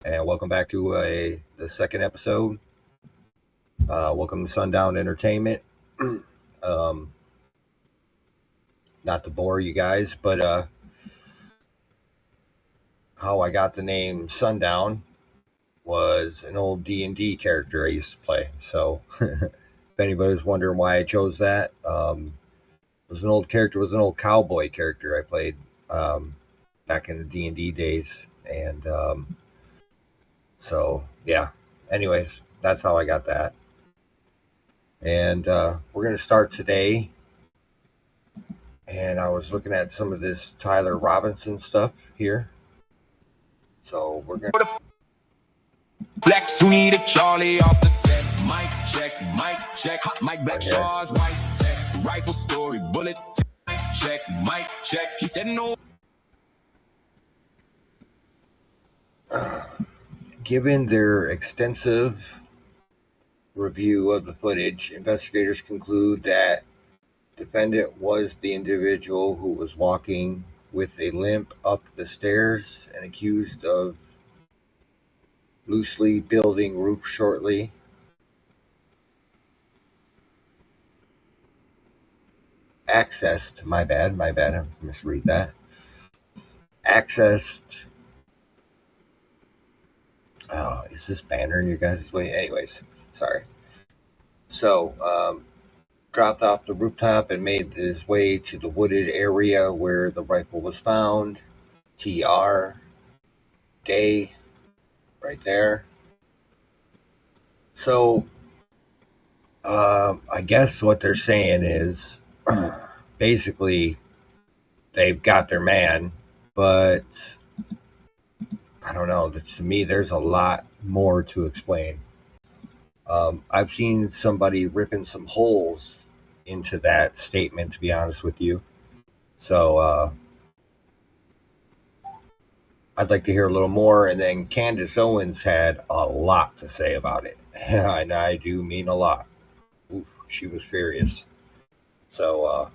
and welcome back to the second episode. Welcome to Sundown Entertainment. um, Not to bore you guys, but how I got the name Sundown was an old D&D character I used to play. So, if anybody's wondering why I chose that, it was an old character. It was an old cowboy character I played back in the D&D days, and so yeah. Anyways, that's how I got that. And we're going to start today. And I was looking at some of this Tyler Robinson stuff here. So we're going to Flex, we need a Charlie off the set. Mic check, hot mic, black shards, white text, rifle story, bullet, mic check. He said no. Given their extensive review of the footage, investigators conclude that defendant was the individual who was walking with a limp up the stairs and accused of loosely building roof shortly. Accessed, my bad, I misread that. Accessed. Oh, is this banner in your guys' way? Anyways, sorry. So, dropped off the rooftop and made his way to the wooded area where the rifle was found. TR, day, right there. So, I guess what they're saying is basically they've got their man, but I don't know. To me, there's a lot more to explain. I've seen somebody ripping some holes into that statement, to be honest with you. So I'd like to hear a little more. And then Candace Owens had a lot to say about it. And I do mean a lot. Oof, she was furious. So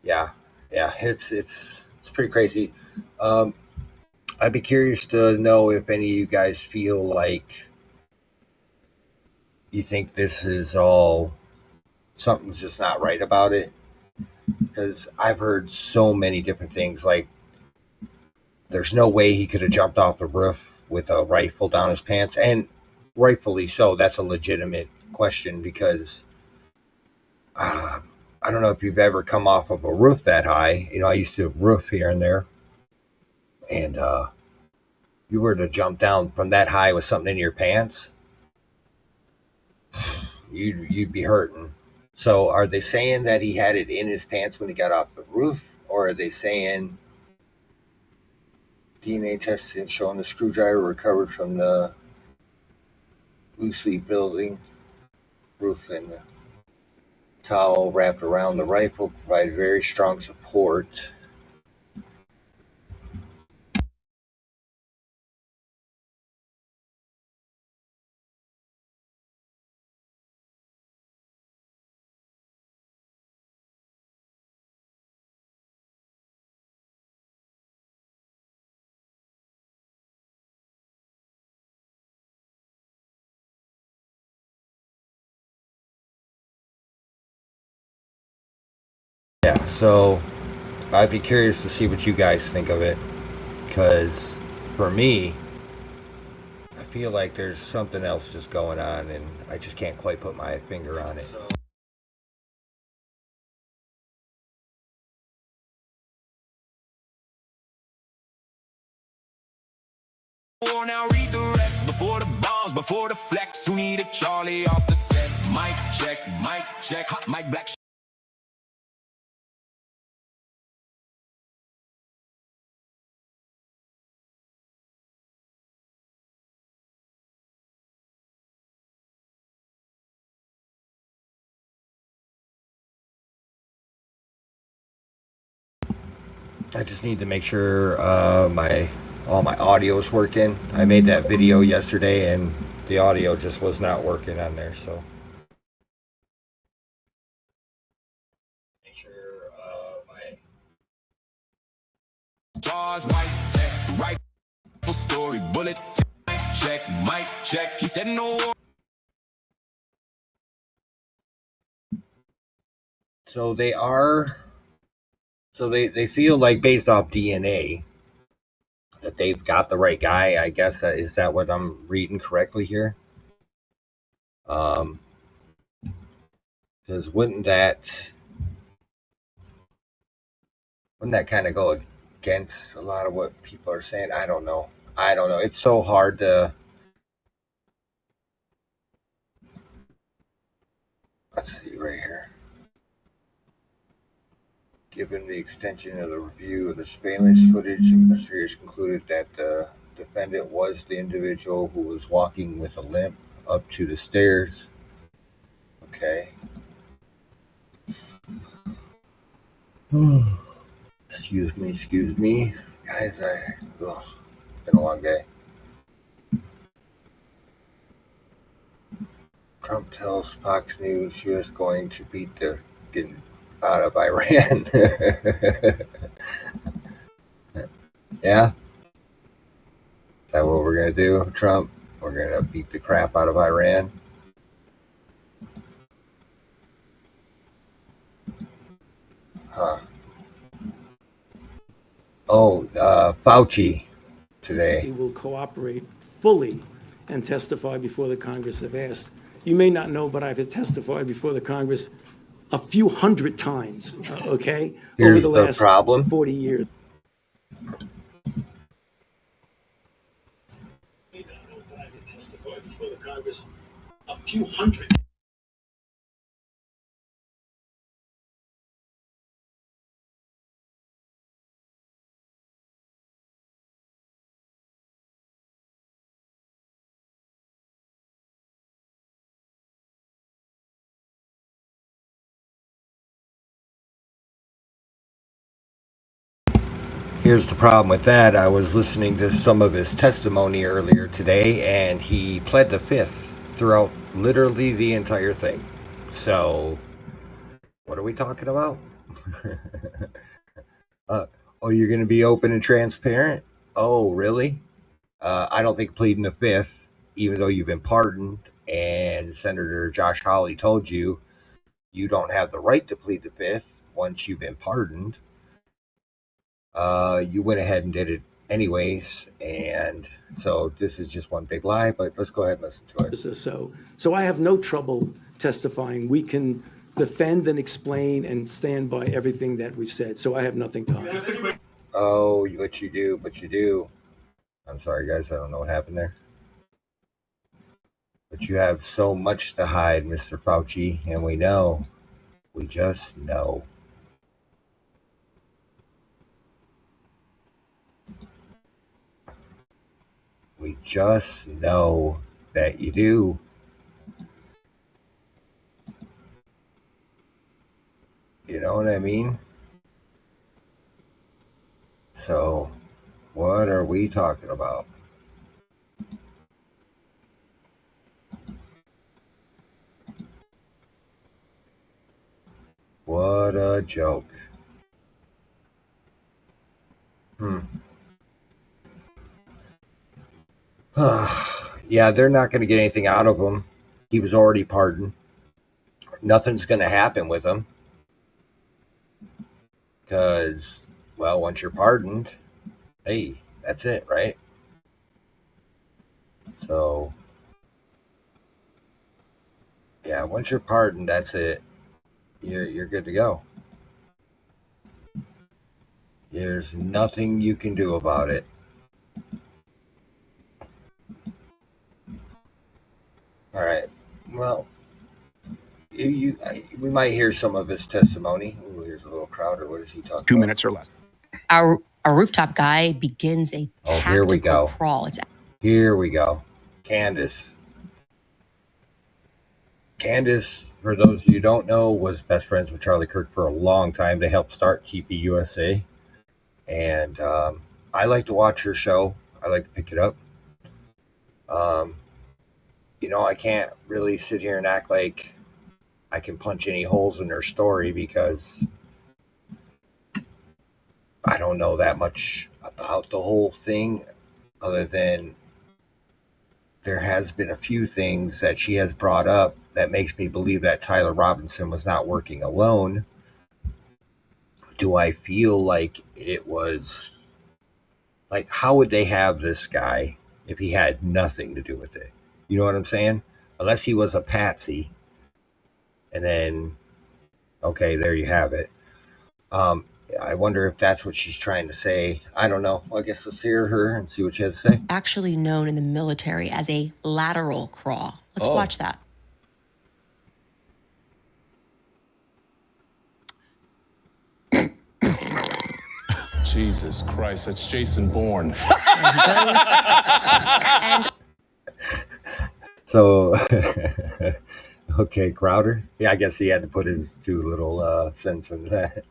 yeah, it's pretty crazy. Um, I'd be curious to know if any of you guys feel like you think this is all something's just not right about it, because I've heard so many different things. Like, there's no way he could have jumped off the roof with a rifle down his pants, and rightfully so. That's a legitimate question because uh, I don't know if you've ever come off of a roof that high. I used to roof here and there, and you were to jump down from that high with something in your pants, you'd be hurting. So, are they saying that he had it in his pants when he got off the roof, or are they saying DNA testing showing the screwdriver recovered from the loosely building roof and the towel wrapped around the rifle provided very strong support? Yeah, so I'd be curious to see what you guys think of it, because for me, I feel like there's something else just going on, and I just can't quite put my finger on it. Now read the rest before the bombs, before the flex. We need a Charlie off the set. Mic check, hot mic, black. I just need to make sure my all my audio is working. I made that video yesterday, and the audio just was not working on there. So make sure my Jaws, white text, right Story, bullet, mic check. He said no. So they are. So they feel like based off DNA that they've got the right guy. I guess is that what I'm reading correctly here? Because wouldn't that kind of go against a lot of what people are saying? I don't know. It's so hard to. Let's see right here. Given the extension of the review of the surveillance footage, investigators concluded that the defendant was the individual who was walking with a limp up to the stairs. Okay. Excuse me. Guys, it's been a long day. Trump tells Fox News U.S. going to beat the getting out of Iran. Yeah? Is that what we're going to do, Trump? We're going to beat the crap out of Iran? Huh. Oh, Fauci today. He will cooperate fully and testify before the Congress if asked. You may not know, but I've testified before the Congress a few hundred times, okay? Here's over the the last problem. 40 years. You may not know, but I've testified before the Congress a few hundred. Here's the problem with that. I was listening to some of his testimony earlier today, and he pled the fifth throughout literally the entire thing. So, what are we talking about? Oh, you're going to be open and transparent? Oh, really? I don't think pleading the fifth, even though you've been pardoned, and Senator Josh Hawley told you you don't have the right to plead the fifth once you've been pardoned. You went ahead and did it anyways, and so this is just one big lie, but let's go ahead and listen to it. So I have no trouble testifying. We can defend and explain and stand by everything that we've said, so I have nothing to hide. Oh, but you do. I'm sorry, guys, I don't know what happened there. But you have so much to hide, Mr. Fauci, and we know. We just know. We just know that you do. You know what I mean? So, what are we talking about? What a joke. Yeah, they're not going to get anything out of him. He was already pardoned. Nothing's going to happen with him. Because, well, once you're pardoned, hey, that's it, right? So, yeah, once you're pardoned, that's it. You're good to go. There's nothing you can do about it. All right. Well, we might hear some of his testimony. Ooh, here's a little Crowder. What is he talking about? 2 minutes or less. Our rooftop guy begins a tactical here we go. crawl. Here we go. Candace, for those of you who don't know, was best friends with Charlie Kirk for a long time. They helped start Keep It USA. And I like to watch her show. I like to pick it up. I can't really sit here and act like I can punch any holes in her story because I don't know that much about the whole thing. other than there has been a few things that she has brought up that makes me believe that Tyler Robinson was not working alone. Do I feel like it was like, how would they have this guy if he had nothing to do with it? You know what I'm saying? Unless he was a patsy. And then, okay, there you have it. I wonder if that's what she's trying to say. I don't know. I guess let's hear her and see what she has to say. Actually known in the military as a lateral crawl. Let's watch that. Jesus Christ, that's Jason Bourne. There he goes. And So, okay, Crowder. Yeah, I guess he had to put his 2 little cents in that.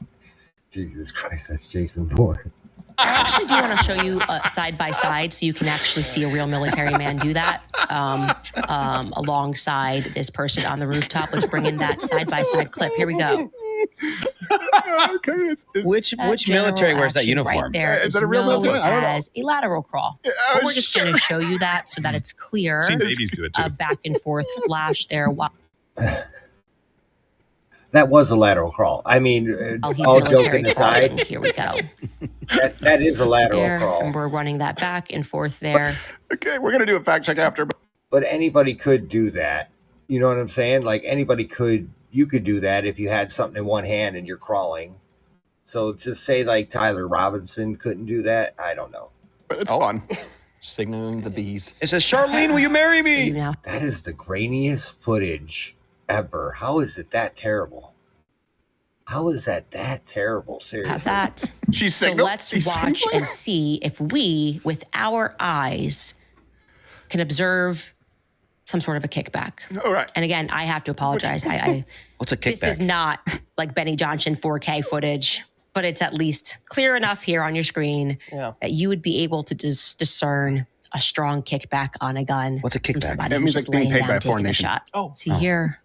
Jesus Christ, that's Jason Bourne. I actually do want to show you side by side so you can actually see a real military man do that alongside this person on the rooftop. Let's bring in that side by side clip. Here we go. Okay. Which military wears that uniform? Right there Is that a real military? I don't know. as a lateral crawl. But we're just going to show you that so that it's clear. I've seen babies do it too. A back and forth flash there. That was a lateral crawl. I mean, He's all military joking crawling. aside, Here we go. that is a lateral There, and crawl. we're running that back and forth there. Okay, we're gonna do a fact check after. But anybody could do that. You know what I'm saying? Like you could do that if you had something in one hand and you're crawling. So just say like Tyler Robinson couldn't do that. I don't know. But it's fun. Signaling the bees. It says, Charlene, will you marry You me? know, That is the grainiest footage ever. How is it that terrible? How is that terrible? Seriously. have that. She's So signal. let's She's watch signaling. and see if we, with our eyes, can observe some sort of a kickback. All right. And again, I have to apologize. I What's a this is kickback? not like Benny Johnson 4K footage, but it's at least clear enough here on your screen that you would be able to discern a strong kickback on a gun. What's a from kickback? somebody That who's means just like being laying paid by down a foreign taking a nation. shot. Oh. See here,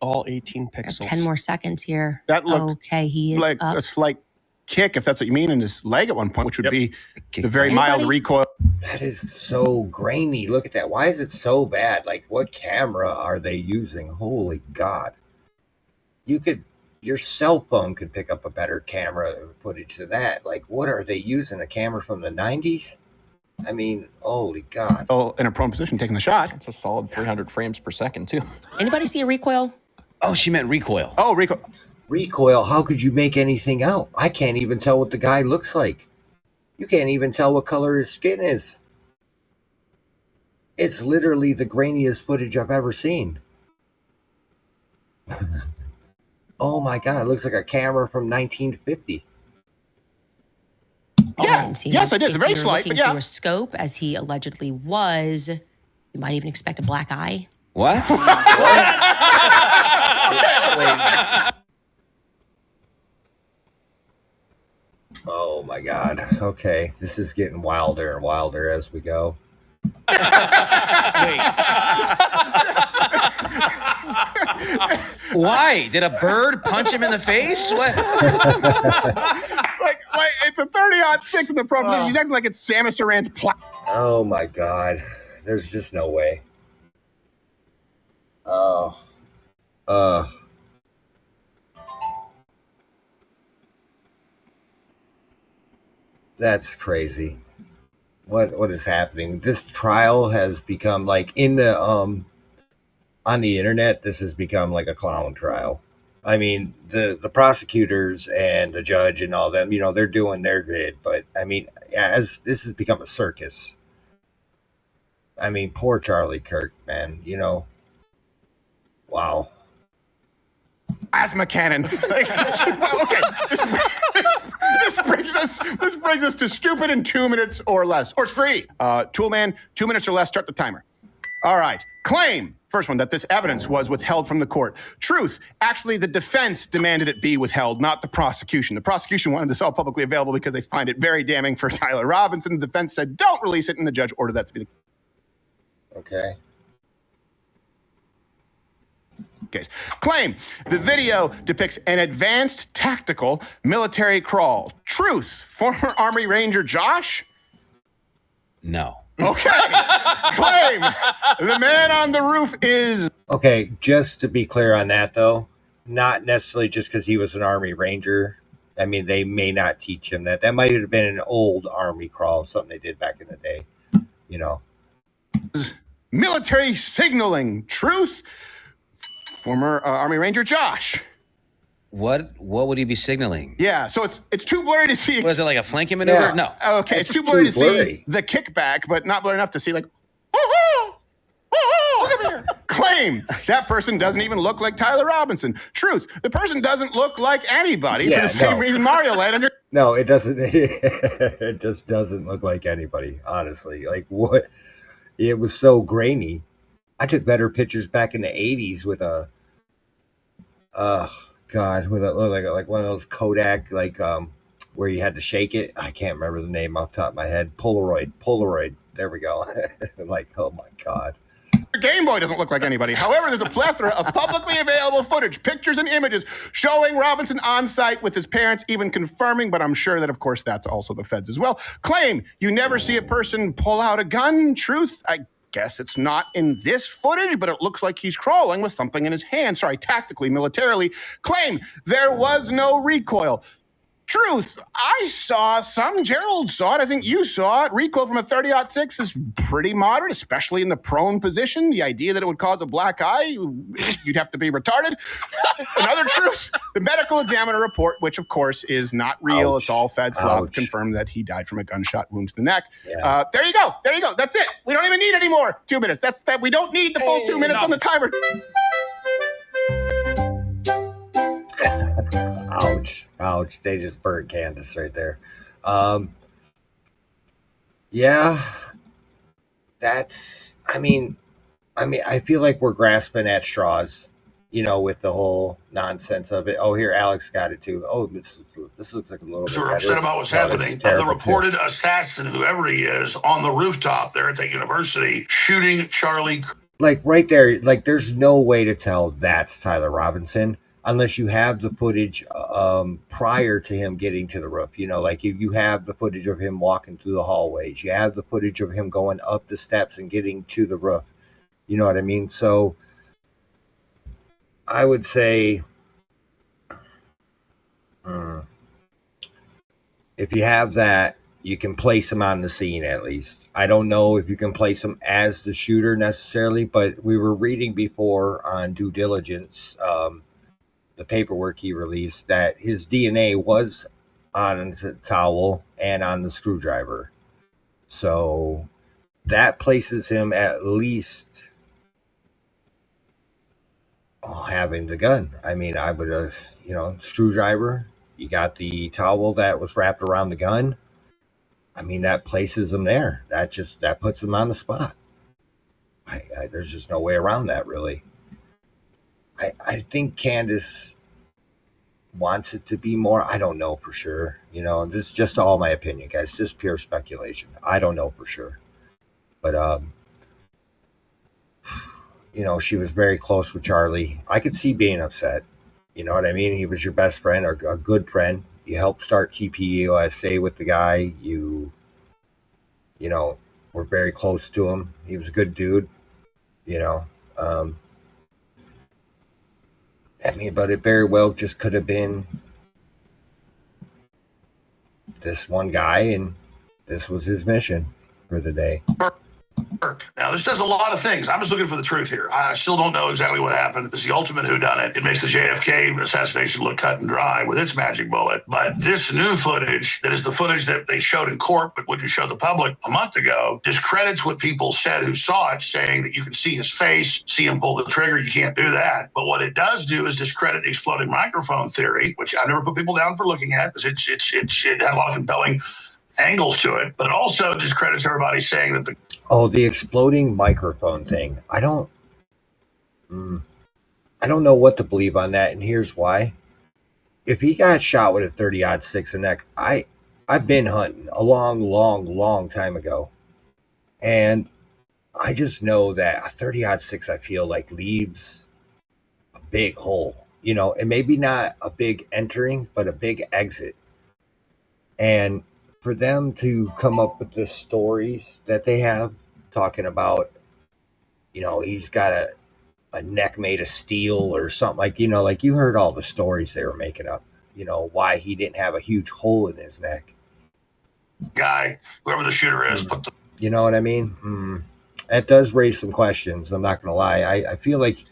All 18 we have pixels. 10 more seconds here. That looked okay. He is like up. a slight kick, if that's what you mean, in his leg at one point, which would be Kick the very Anybody? mild recoil. That is so grainy. Look at that. Why is it so bad? Like, what camera are they using? Holy God. Your cell phone could pick up a better camera footage than that. Like, what are they using? A camera from the 90s? I mean, holy God. In a prone position, taking the shot. It's a solid 300 frames per second too. Anybody see a recoil? Oh, she meant recoil. Oh, recoil. Recoil, how could you make anything out? I can't even tell what the guy looks like. You can't even tell what color his skin is. It's literally the grainiest footage I've ever seen. Oh my God, it looks like a camera from 1950. Yeah. And see, Yes, I did. It's if very you're slight, looking but yeah. through a scope, as he allegedly was, you might even expect a black eye. What? Oh my God. Okay, this is getting wilder and wilder as we go. Why? Did a bird punch him in the face? What? like it's a 30-06 in the prone position. She's acting like it's Samus Aran's plot. Oh my God. There's just no way. Oh. That's crazy. What is happening? This trial has become like on the internet, this has become like a clown trial. I mean, the prosecutors and the judge and all them, they're doing their bit, but I mean, as this has become a circus. I mean, poor Charlie Kirk, man, Wow. Asthma cannon. Okay. This brings us to stupid in 2 minutes or less. Or it's free. Toolman, 2 minutes or less, start the timer. All right. Claim, first one, that this evidence was withheld from the court. Truth, actually the defense demanded it be withheld, not the prosecution. The prosecution wanted this all publicly available because they find it very damning for Tyler Robinson. The defense said, don't release it, and the judge ordered that to be the Okay. case. Claim, the video depicts an advanced tactical military crawl. Truth, former Army Ranger Josh? No. Okay. Claim. The man on the roof is... Okay, just to be clear on that, though, not necessarily just because he was an Army Ranger. I mean, they may not teach him that. That might have been an old Army crawl, something they did back in the day, you know. Military signaling. Truth. Former Army Ranger Josh. What would he be signaling? Yeah, so it's too blurry to see. Was it like a flanking maneuver? Yeah. No. Okay, it's too blurry to see the kickback, but not blurry enough to see like, look over here. Claim. That person doesn't even look like Tyler Robinson. Truth. The person doesn't look like anybody for the same reason Mario Land under. No, it doesn't. It just doesn't look like anybody, honestly. Like, what? It was so grainy. I took better pictures back in the 80s with a, God, with a, like one of those Kodak, like, where you had to shake it. I can't remember the name off the top of my head. Polaroid. There we go. Like, oh my God. Game Boy doesn't look like anybody. However, there's a plethora of publicly available footage, pictures and images showing Robinson on site with his parents, even confirming, but I'm sure that, of course, that's also the feds as well. Claim. You never see a person pull out a gun. Truth. I guess it's not in this footage, but it looks like he's crawling with something in his hand. Sorry, tactically, militarily. Claim. There was no recoil. Truth, I saw some. Gerald saw it. I think you saw it. Recoil from a 30-06 is pretty moderate, especially in the prone position. The idea that it would cause a black eye, you'd have to be retarded. Another truth, the medical examiner report, which of course is not real. Ouch. It's all fed slop, confirmed that he died from a gunshot wound to the neck. Yeah. There you go. That's it. We don't even need any more 2 minutes. That's that. We don't need the full 2 minutes on the timer. Ouch. They just burnt Candace right there. Yeah, that's, I mean, I feel like we're grasping at straws, with the whole nonsense of it. Oh, here, Alex got it too. Oh, this looks like a little bit We're upset about what's happening. The reported assassin, whoever he is, on the rooftop there at the university, shooting Charlie. Like right there, like there's no way to tell that's Tyler Robinson unless you have the footage prior to him getting to the roof. Like you have the footage of him walking through the hallways. You have the footage of him going up the steps and getting to the roof. You know what I mean? So I would say if you have that, you can place him on the scene at least. I don't know if you can place him as the shooter necessarily, but we were reading before on due diligence, the paperwork he released, that his DNA was on the towel and on the screwdriver. So that places him at least having the gun. I mean, I would, screwdriver, you got the towel that was wrapped around the gun. I mean, that places him there. That puts him on the spot. There's just no way around that, really. I think Candace wants it to be more. I don't know for sure. This is just all my opinion, guys. Just pure speculation. I don't know for sure. But, she was very close with Charlie. I could see being upset. You know what I mean? He was your best friend or a good friend. You helped start TPUSA with the guy. You were very close to him. He was a good dude, but it very well just could have been this one guy, and this was his mission for the day. Now, this does a lot of things. I'm just looking for the truth here. I still don't know exactly what happened. It's the ultimate whodunit. It makes the JFK assassination look cut and dry with its magic bullet. But this new footage, that is the footage that they showed in court but wouldn't show the public a month ago, discredits what people said who saw it, saying that you can see his face, see him pull the trigger. You can't do that. But what it does do is discredit the exploding microphone theory, which I never put people down for looking at because it had a lot of compelling angles to it, but it also discredits everybody saying that the exploding microphone thing. I don't know what to believe on that, and here's why. If he got shot with a 30-06 in the neck, I've been hunting a long time ago, and I just know that a 30-06 I feel like leaves a big hole, and maybe not a big entering, but a big exit. And for them to come up with the stories that they have, talking about, he's got a neck made of steel or something, like you heard all the stories they were making up, why he didn't have a huge hole in his neck. Guy, whoever the shooter is, put the. You know what I mean? That does raise some questions. I'm not going to lie. I feel like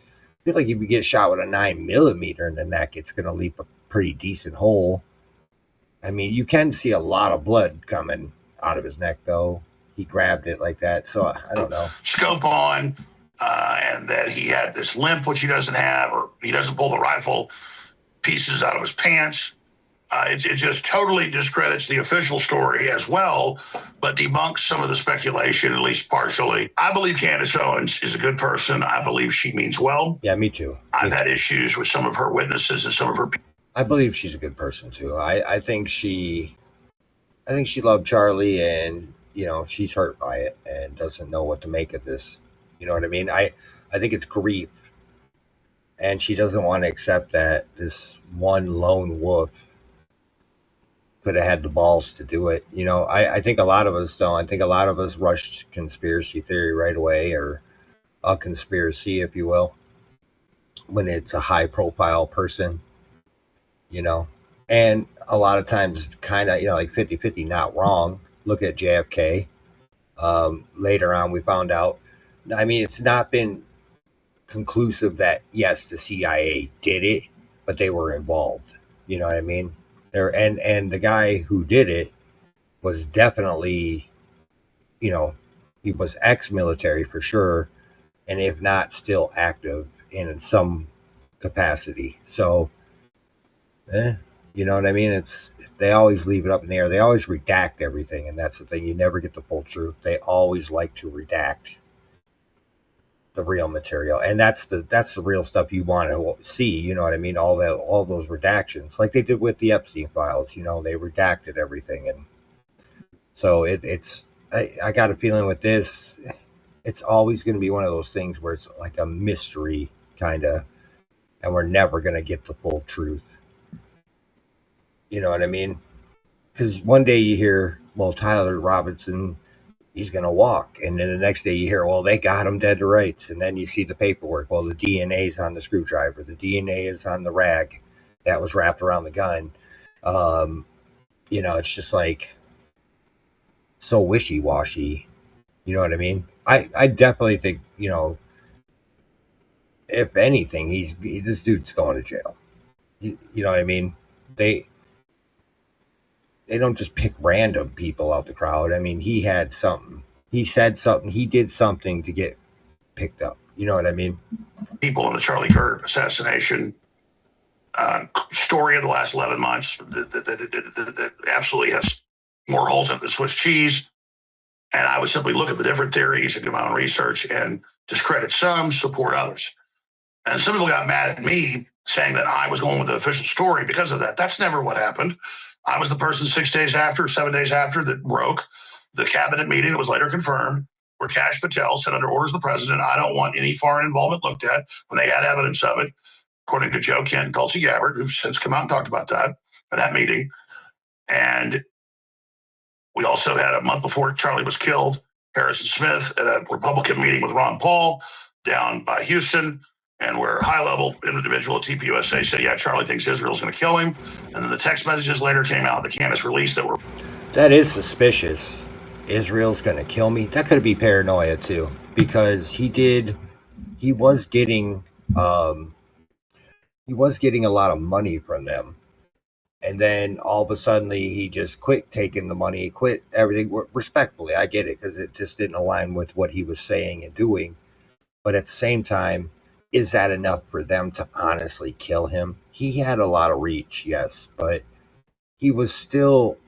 if you get shot with a 9mm in the neck, it's going to leave a pretty decent hole. I mean, you can see a lot of blood coming out of his neck, though. He grabbed it like that, so I don't know. Scope on, and that he had this limp, which he doesn't have, or he doesn't pull the rifle pieces out of his pants. It just totally discredits the official story as well, but debunks some of the speculation, at least partially. I believe Candace Owens is a good person. I believe she means well. Yeah, me too. I've had issues with some of her witnesses and some of her. I believe she's a good person too. I think she loved Charlie, and she's hurt by it and doesn't know what to make of this. You know what I mean? I think it's grief, and she doesn't want to accept that this one lone wolf could have had the balls to do it. I think a lot of us don't. I think a lot of us rushed conspiracy theory right away, or a conspiracy, if you will, when it's a high profile person, and a lot of times kind of, like 50-50, not wrong. Look at JFK. Later on, we found out, I mean, it's not been conclusive that, yes, the CIA did it, but they were involved. You know what I mean? And the guy who did it was definitely, he was ex-military for sure, and if not, still active in some capacity. So, you know what I mean? They always leave it up in the air. They always redact everything, and that's the thing. You never get the full truth. They always like to redact the real material, and that's the real stuff you want to see. You know what I mean? All those redactions, like they did with the Epstein files. They redacted everything, and so it's. I got a feeling with this, it's always going to be one of those things where it's like a mystery kind of, and we're never going to get the full truth. You know what I mean? Because one day you hear, well, Tyler Robinson, he's going to walk. And then the next day you hear, well, they got him dead to rights. And then you see the paperwork. Well, the DNA is on the screwdriver. The DNA is on the rag that was wrapped around the gun. It's just like so wishy-washy. You know what I mean? I definitely think, if anything, this dude's going to jail. You know what I mean? They don't just pick random people out the crowd. I mean, he had something. He said something. He did something to get picked up. You know what I mean? People in the Charlie Kirk assassination story of the last 11 months that absolutely has more holes in it than Swiss cheese. And I would simply look at the different theories and do my own research and discredit some, support others. And some people got mad at me saying that I was going with the official story because of that. That's never what happened. I was the person 7 days after that broke the cabinet meeting that was later confirmed, where Kash Patel said under orders of the president, I don't want any foreign involvement looked at, when they had evidence of it, according to Joe Kent and Tulsi Gabbard, who've since come out and talked about that at that meeting. And we also had, a month before Charlie was killed, Harrison Smith at a Republican meeting with Ron Paul down by Houston, and where a high-level individual at TPUSA said, yeah, Charlie thinks Israel's going to kill him. And then the text messages later came out that Candace released that were... That is suspicious. Israel's going to kill me? That could be paranoia, too. Because he was getting a lot of money from them. And then all of a sudden, he just quit taking the money, quit everything. Respectfully, I get it, because it just didn't align with what he was saying and doing. But at the same time, is that enough for them to honestly kill him? He had a lot of reach, yes, but he was still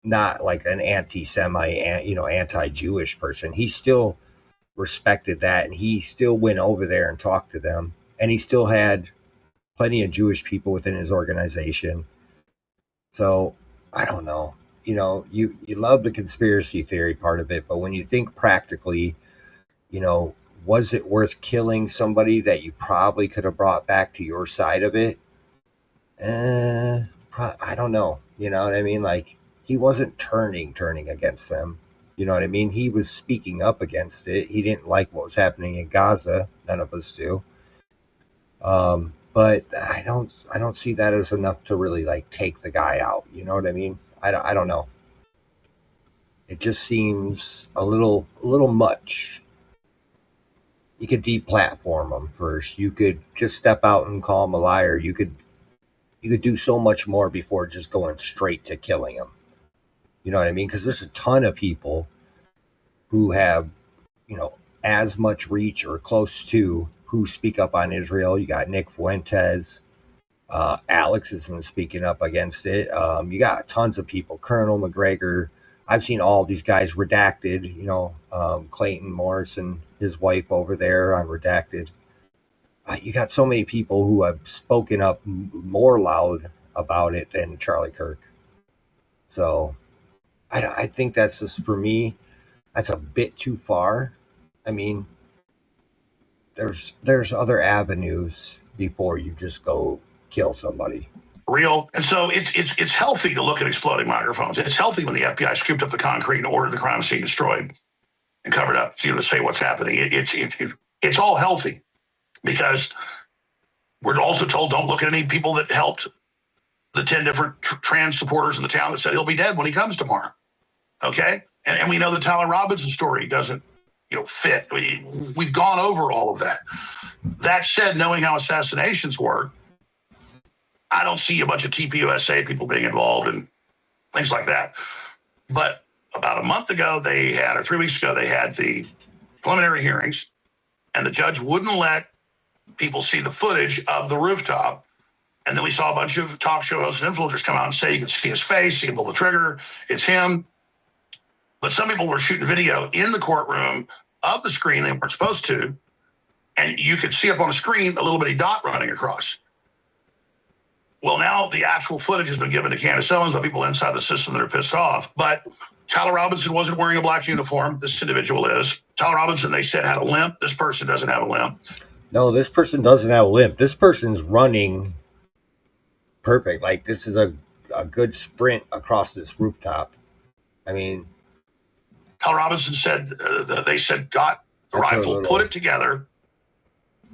not like an anti-Jewish person. He still respected that, and he still went over there and talked to them, and he still had plenty of Jewish people within his organization. So I don't know. You love the conspiracy theory part of it, but when you think practically, was it worth killing somebody that you probably could have brought back to your side of it? I don't know. You know what I mean? Like, he wasn't turning against them. You know what I mean? He was speaking up against it. He didn't like what was happening in Gaza. None of us do. But I don't see that as enough to really like take the guy out. You know what I mean? I don't know. It just seems a little much. You could deplatform him first. You could just step out and call him a liar. You could do so much more before just going straight to killing him. You know what I mean? Because there's a ton of people who have, as much reach or close to, who speak up on Israel. You got Nick Fuentes. Alex has been speaking up against it. You got tons of people. Colonel McGregor. I've seen all these guys redacted. Clayton Morris and his wife over there on redacted. You got so many people who have spoken up more loud about it than Charlie Kirk. So I think that's just, for me, that's a bit too far. I mean, there's other avenues before you just go kill somebody. Real. And so it's healthy to look at exploding microphones. It's healthy when the FBI scooped up the concrete and ordered the crime scene destroyed and covered up, to say what's happening. It's all healthy, because we're also told don't look at any people that helped the 10 different trans supporters in the town that said he'll be dead when he comes tomorrow. Okay? And we know the Tyler Robinson story doesn't fit. We've gone over all of that. That said, knowing how assassinations work, I don't see a bunch of TPUSA people being involved and things like that. But about a month ago, or 3 weeks ago, they had the preliminary hearings, and the judge wouldn't let people see the footage of the rooftop. And then we saw a bunch of talk show hosts and influencers come out and say you can see his face, you can pull the trigger, it's him. But some people were shooting video in the courtroom of the screen they weren't supposed to, and you could see up on the screen a little bitty dot running across. Well, now the actual footage has been given to Candace Owens by people inside the system that are pissed off. But Tyler Robinson wasn't wearing a black uniform. This individual is. Tyler Robinson, they said, had a limp. This person doesn't have a limp. No, this person doesn't have a limp. This person's running perfect. Like, this is a good sprint across this rooftop. I mean, Tyler Robinson said, they said, got the rifle, put it together.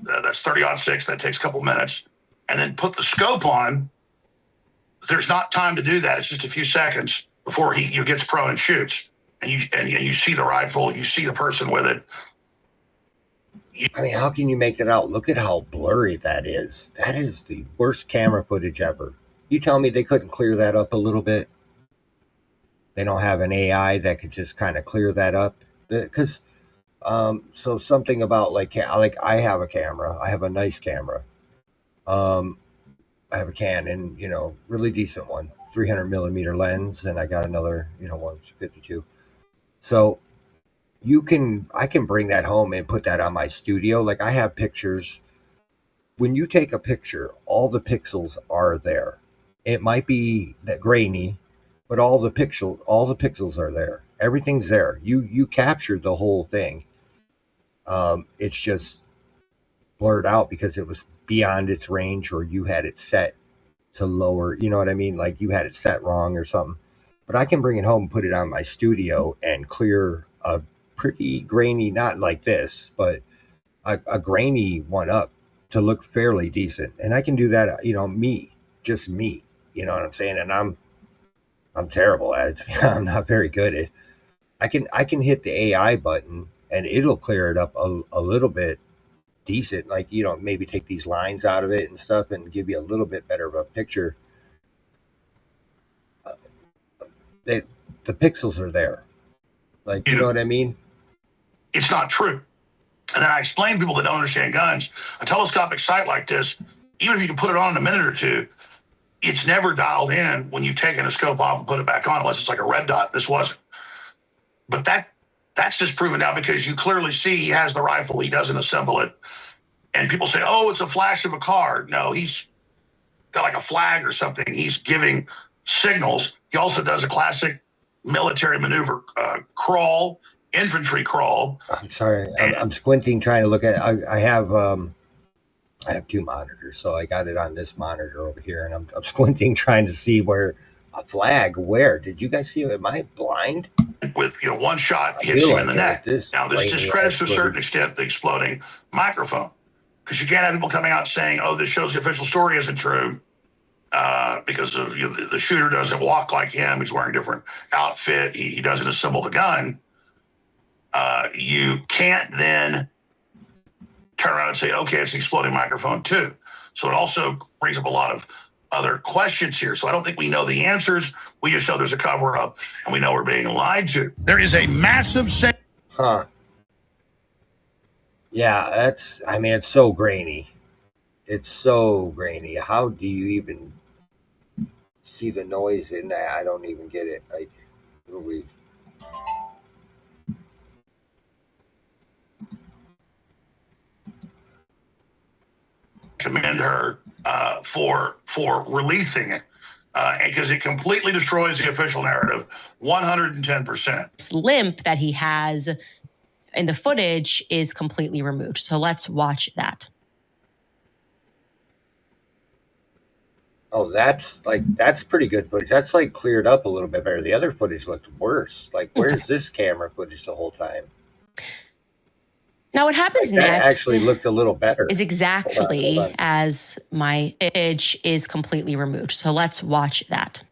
That's 30-06. That takes a couple minutes. And then put the scope on. There's not time to do that. It's just a few seconds before he gets prone and shoots. And you see the rifle, you see the person with it. I mean, how can you make that out? Look at how blurry that is. That is the worst camera footage ever. You tell me they couldn't clear that up a little bit? They don't have an AI that could just kind of clear that up? Because, so something about like I have a camera. I have a nice camera. I have a Canon, really decent one, 300 millimeter lens, and I got another, one 52. So I can bring that home and put that on my studio. Like, I have pictures. When you take a picture, all the pixels are there. It might be that grainy, but all the pixels are there. Everything's there. You captured the whole thing. It's just blurred out because it was beyond its range, or you had it set to lower, you know what I mean? Like, you had it set wrong or something. But I can bring it home and put it on my studio and clear a pretty grainy, not like this, but a grainy one up to look fairly decent. And I can do that, just me, you know what I'm saying? And I'm terrible at it. I'm not very good at it. I can hit the AI button and it'll clear it up a little bit decent, like, maybe take these lines out of it and stuff and give you a little bit better of a picture. The pixels are there. Like, you know what I mean? It's not true. And then I explain to people that don't understand guns, a telescopic sight like this, even if you can put it on in a minute or two, it's never dialed in when you've taken a scope off and put it back on, unless it's like a red dot. This wasn't. But that's just proven now, because you clearly see he has the rifle. He doesn't assemble it. And people say, oh, it's a flash of a car. No, he's got like a flag or something. He's giving signals. He also does a classic military maneuver, crawl, infantry crawl. I'm sorry. I'm squinting trying to look at it. I have two monitors, so I got it on this monitor over here, and I'm squinting trying to see where A flag? Where? Did you guys see it? Am I blind? With one shot I hits feel you like in the it neck. with this Now this grainy discredits ass to a certain footage. extent the exploding microphone, because you can't have people coming out saying, "Oh, this shows the official story isn't true," because of the shooter doesn't walk like him. He's wearing a different outfit. He doesn't assemble the gun. You can't then turn around and say, "Okay, it's an exploding microphone too." So it also brings up a lot of other questions here. So I don't think we know the answers. We just know there's a cover up, and we know we're being lied to. There is a massive Huh. Yeah, that's, I mean, it's so grainy. It's so grainy. How do you even see the noise in that? I don't even get it. Like, what are we? Commend her for releasing it, because it completely destroys the official narrative 110%. This limp that he has in the footage is completely removed. So let's watch that. Oh, that's pretty good footage. That's like cleared up a little bit better. The other footage looked worse. Like, where's this camera footage the whole time? Now, what happens Like, that next actually looked a little better. is exactly Hold on. as my footage is completely removed. So let's watch that.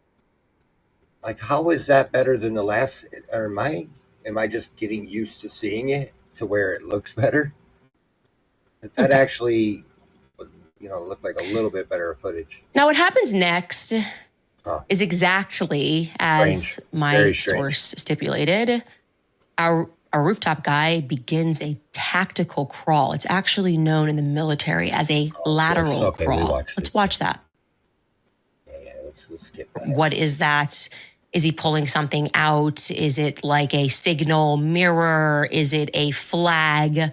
Like, how is that better than the last? Or am I just getting used to seeing it to where it looks better? That actually, looked like a little bit better footage. Now, what happens next is exactly as Strange. my Very strange. source stipulated. Our rooftop guy begins a tactical crawl. It's actually known in the military as a lateral okay, crawl. let's watch that. Yeah, let's skip that. What is that? Is he pulling something out? Is it like a signal mirror? Is it a flag?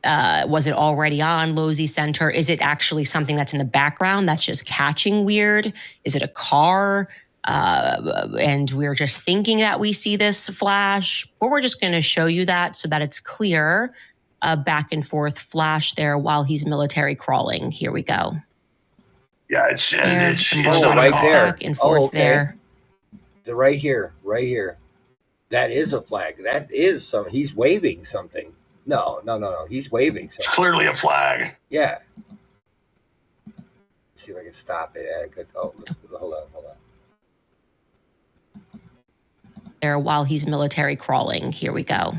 Was it already on Losey Center? Is it actually something that's in the background that's just catching weird? Is it a car? And we're just thinking that we see this flash, or we're just going to show you that so that it's clear. Back and forth flash there while he's military crawling. Here we go. Yeah, it's not right there. Back and forth there. Right here. That is a flag. That is he's waving something. No. He's waving something. It's clearly a flag. Yeah. Let's see if I can stop it. Hold on. There while he's military crawling. Here we go.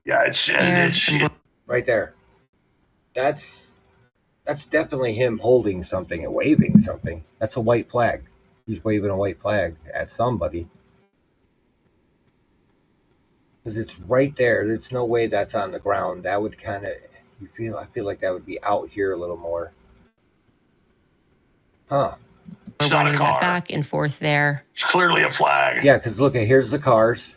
Yeah, it's right there. That's definitely him holding something and waving something. That's a white flag. He's waving a white flag at somebody. Because it's right there. There's no way that's on the ground. That would kind of, I feel like that would be out here a little more. Huh. We're running that back and forth there. It's clearly a flag. Yeah, because look, here's the cars.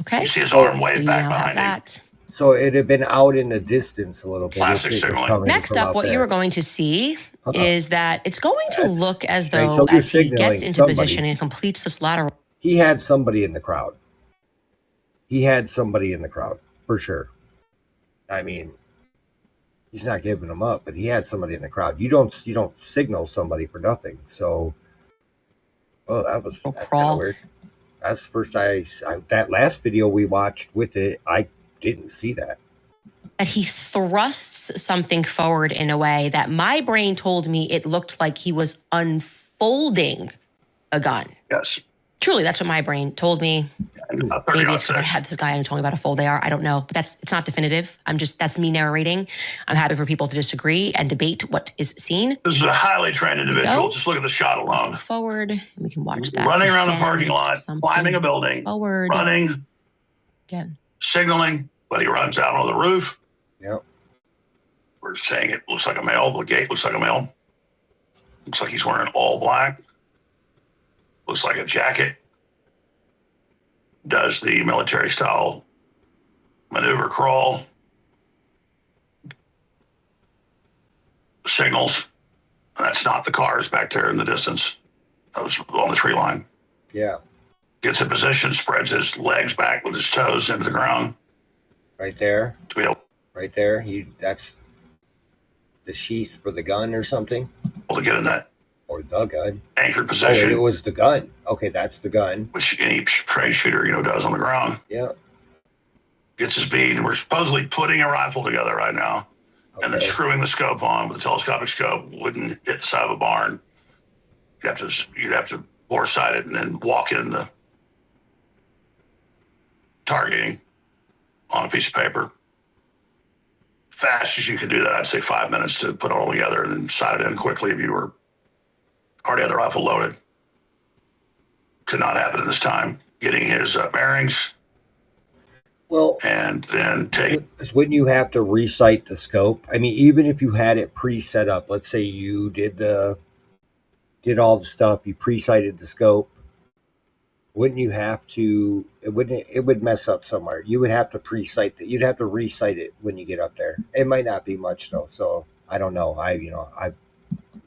Okay. You see his arm wave back behind him. So it had been out in the distance a little bit. Classic signaling. Next up, what you are going to see is that it's going to look as strange. though So you're as he gets signaling into somebody. position and completes this lateral. He had somebody in the crowd. For sure. I mean, he's not giving them up, but he had somebody in the crowd. You don't signal somebody for nothing. So, that's kind of weird. That's the first I that last video we watched with it, I didn't see that. And he thrusts something forward in a way that my brain told me it looked like he was unfolding a gun. Yes. Truly, that's what my brain told me. Maybe it's because I had this guy and told me about how full they are. I don't know, but it's not definitive. That's me narrating. I'm happy for people to disagree and debate what is seen. This is a highly trained individual. Just look at the shot alone. Forward, and we can watch that. Running around the parking lot, climbing a building, forward, running, again, signaling, but he runs out on the roof. Yep. We're saying it looks like a male. The gate looks like a male. Looks like he's wearing all black. Looks like a jacket. Does the military style maneuver crawl. Signals. That's not the cars back there in the distance. That was on the tree line. Yeah. Gets in position, spreads his legs back with his toes into the ground. Right there. To be able Right there. That's the sheath for the gun or something. to get in that Or the gun. anchored Oh, position, it was the gun. Okay, that's the gun. which any trained shooter, does on the ground. Yeah. Gets his bead, and we're supposedly putting a rifle together right now, and then Okay. screwing the scope on with a telescopic scope. Wouldn't hit the side of a barn. You'd have to bore sight it and then walk in the targeting on a piece of paper. Fast as you could do that, I'd say 5 minutes to put it all together and then sight it in quickly if you were already had the rifle loaded. Could not happen in this time. Getting his bearings. Well, and then wouldn't you have to resight the scope? I mean, even if you had it pre-set up, let's say you did all the stuff, you pre-sighted the scope, wouldn't you have to? It would mess up somewhere. You would have to pre-sight that. You'd have to resight it when you get up there. It might not be much though, so I don't know.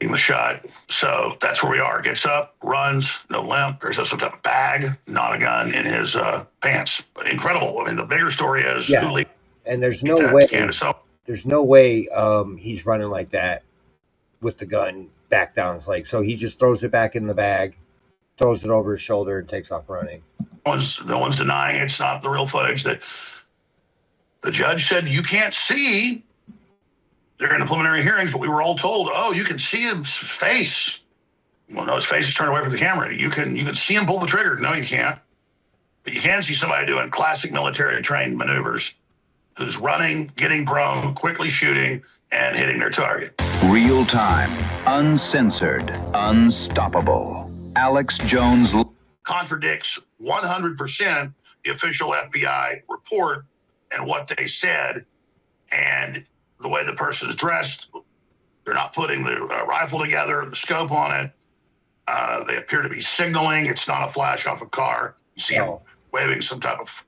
The shot. So that's where we are. Gets up, runs, no limp. There's some type of bag, not a gun, in his pants. Incredible. I mean, the bigger story is and there's no way. There's no way he's running like that with the gun back down his leg. So he just throws it back in the bag, throws it over his shoulder, and takes off running. No one's denying it's not the real footage. That the judge said you can't see during the preliminary hearings, but we were all told, oh, you can see his face. Well, no, his face is turned away from the camera. You can see him pull the trigger. No, you can't. But you can see somebody doing classic military trained maneuvers, who's running, getting prone, quickly shooting, and hitting their target. Real time, uncensored, unstoppable. Alex Jones contradicts 100% the official FBI report and what they said, and the way the person is dressed. They're not putting the rifle together, the scope on it. They appear to be signaling. It's not a flash off a car. You see him waving some type of...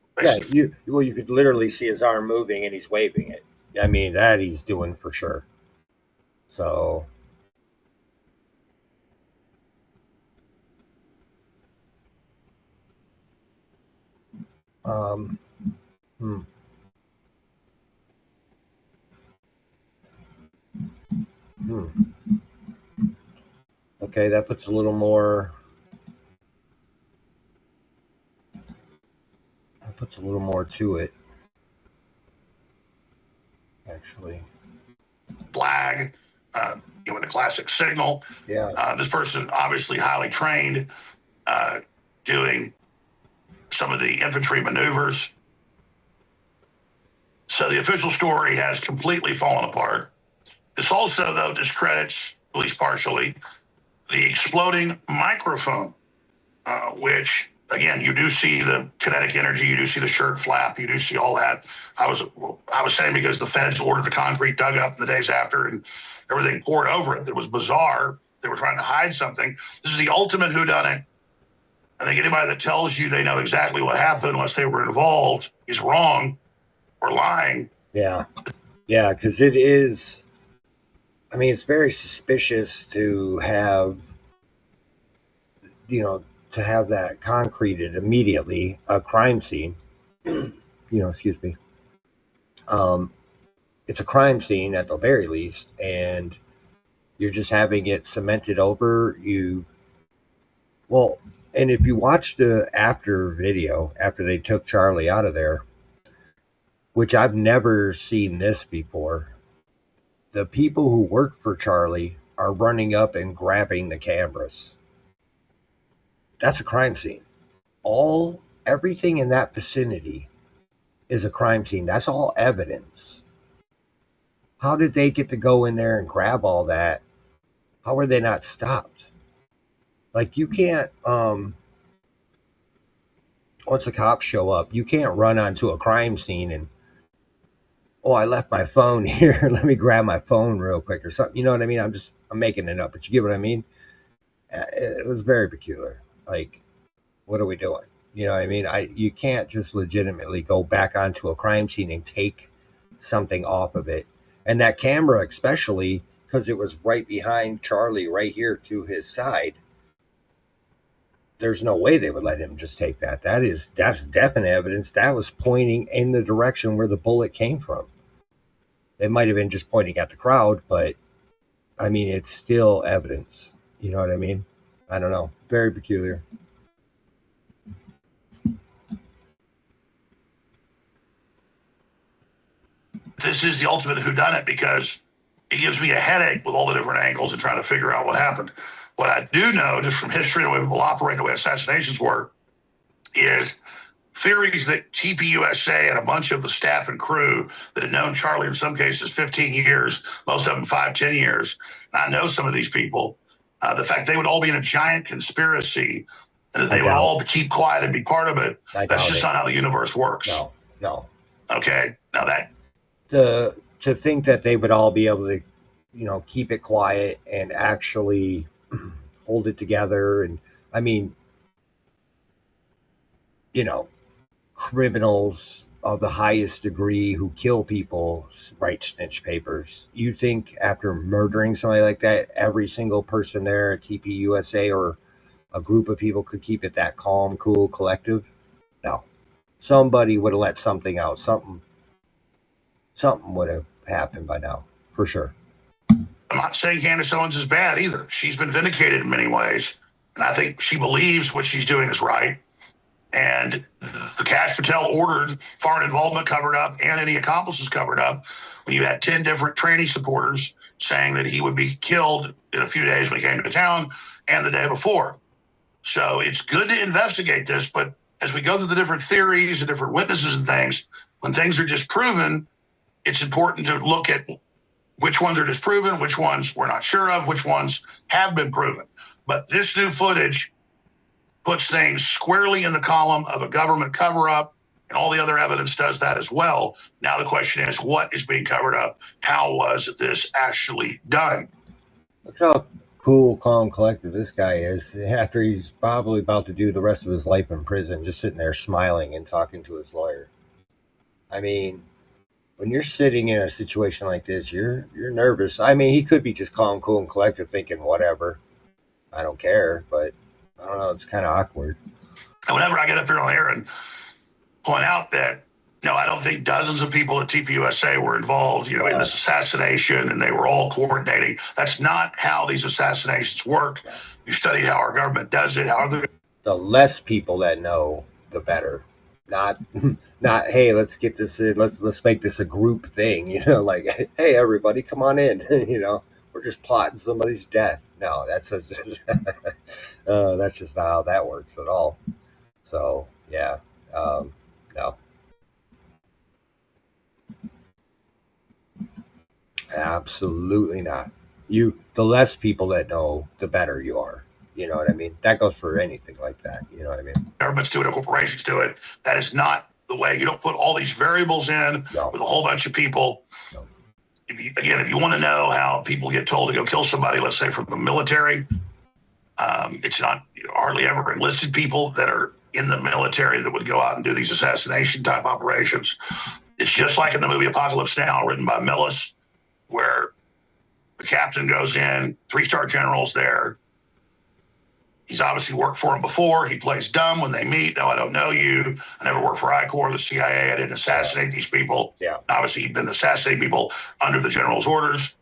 you could literally see his arm moving and he's waving it. I mean, that he's doing for sure. So... Okay, that puts a little more... That puts a little more to it, actually. Flag, the classic signal. Yeah. This person obviously highly trained, doing some of the infantry maneuvers. So the official story has completely fallen apart. This also, though, discredits, at least partially, the exploding microphone, which, again, you do see the kinetic energy, you do see the shirt flap, you do see all that. I was saying because the feds ordered the concrete dug up in the days after and everything poured over it. It was bizarre. They were trying to hide something. This is the ultimate whodunit. I think anybody that tells you they know exactly what happened unless they were involved is wrong or lying. Yeah. Yeah, because it is... I mean, it's very suspicious to have, to have that concreted immediately, a crime scene. Excuse me. It's a crime scene at the very least, and you're just having it cemented over. And if you watch the after video, after they took Charlie out of there, which I've never seen this before, the people who work for Charlie are running up and grabbing the cameras. That's a crime scene. Everything in that vicinity is a crime scene. That's all evidence. How did they get to go in there and grab all that? How were they not stopped? Like, you can't, once the cops show up, you can't run onto a crime scene and, oh, I left my phone here. Let me grab my phone real quick or something. You know what I mean? I'm making it up, but you get what I mean? It was very peculiar. Like, what are we doing? You know what I mean? You can't just legitimately go back onto a crime scene and take something off of it. And that camera, especially, because it was right behind Charlie, right here to his side, there's no way they would let him just take that. That's definite evidence. That was pointing in the direction where the bullet came from. It might have been just pointing at the crowd, but I mean, it's still evidence. You know what I mean? I don't know. Very peculiar. This is the ultimate whodunit because it gives me a headache with all the different angles and trying to figure out what happened. What I do know, just from history and the way people operate, the way assassinations work, is theories that TPUSA and a bunch of the staff and crew that had known Charlie in some cases 15 years, most of them 5, 10 years. And I know some of these people. The fact they would all be in a giant conspiracy and that they would all keep quiet and be part of it, that's just not how the universe works. No. Okay? Now that... To think that they would all be able to, keep it quiet and actually hold it together. And I mean, criminals of the highest degree who kill people write snitch papers. You think after murdering somebody like that, every single person there at TPUSA or a group of people could keep it that calm, cool, collective? No. Somebody would have let something out. Something would have happened by now, for sure. I'm not saying Candace Owens is bad either. She's been vindicated in many ways, and I think she believes what she's doing is right. And the Cash Patel ordered foreign involvement covered up and any accomplices covered up when you had 10 different tranny supporters saying that he would be killed in a few days when he came to town and the day before. So it's good to investigate this, but as we go through the different theories and different witnesses and things, when things are disproven, it's important to look at which ones are disproven, which ones we're not sure of, which ones have been proven. But this new footage puts things squarely in the column of a government cover-up, and all the other evidence does that as well. Now the question is, what is being covered up? How was this actually done? Look how cool, calm, collected this guy is after he's probably about to do the rest of his life in prison, just sitting there smiling and talking to his lawyer. I mean, when you're sitting in a situation like this, you're nervous. I mean, he could be just calm, cool, and collected, thinking whatever, I don't care, but I don't know, it's kind of awkward. And whenever I get up here on air and point out that, I don't think dozens of people at TPUSA were involved, in this assassination, and they were all coordinating. That's not how these assassinations work. You study how our government does it. The less people that know, the better. Not, hey, let's get this in. Let's make this a group thing. Like, hey, everybody, come on in. We're just plotting somebody's death. No, that's just not how that works at all. So yeah, no, absolutely not. The less people that know, the better you are. You know what I mean? That goes for anything like that. You know what I mean? Governments do it, corporations do it. That is not the way. You don't put all these variables in with a whole bunch of people. No. If you want to know how people get told to go kill somebody, let's say from the military, it's not hardly ever enlisted people that are in the military that would go out and do these assassination type operations. It's just like in the movie Apocalypse Now, written by Millis, where the captain goes in, 3-star general's there. He's obviously worked for him before. He plays dumb when they meet. No, I don't know you. I never worked for I-Corps, the CIA. I didn't assassinate these people. Yeah. Obviously, he'd been assassinating people under the general's orders.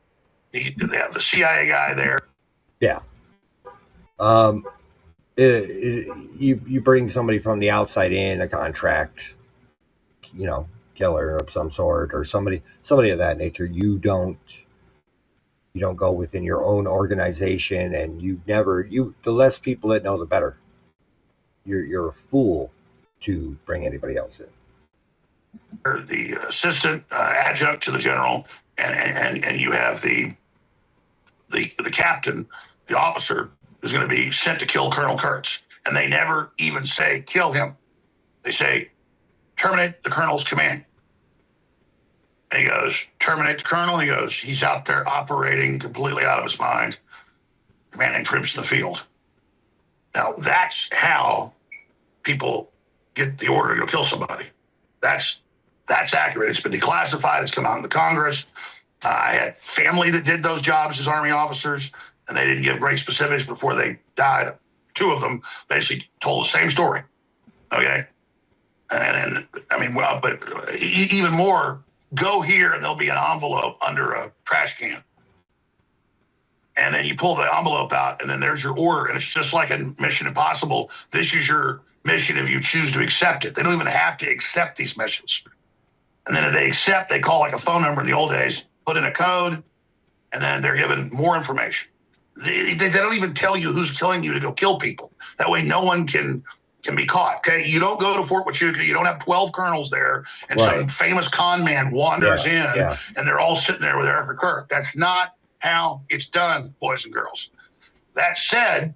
They have the CIA guy there. Yeah. You bring somebody from the outside in, a contract, killer of some sort, or somebody of that nature. You don't go within your own organization, and the less people that know, the better. You're a fool to bring anybody else in. The assistant adjunct to the general, and you have the captain, the officer, who's going to be sent to kill Colonel Kurtz. And they never even say kill him. They say terminate the colonel's command. And he goes, terminate the colonel. And he goes, he's out there operating completely out of his mind, commanding troops in the field. Now, that's how people get the order to go kill somebody. That's accurate. It's been declassified. It's come out in the Congress. I had family that did those jobs as Army officers, and they didn't give great specifics before they died. 2 of them basically told the same story. Okay? And I mean, well, but even more, go here and there'll be an envelope under a trash can. And then you pull the envelope out, and then there's your order. And it's just like in Mission Impossible. This is your mission if you choose to accept it. They don't even have to accept these missions. And then if they accept, they call like a phone number in the old days, put in a code, and then they're given more information. They don't even tell you who's killing you to go kill people. That way no one can be caught, okay? You don't go to Fort Huachuca. You don't have 12 colonels there, and some famous con man wanders in, and they're all sitting there with Eric Kirk. That's not how it's done, boys and girls. That said,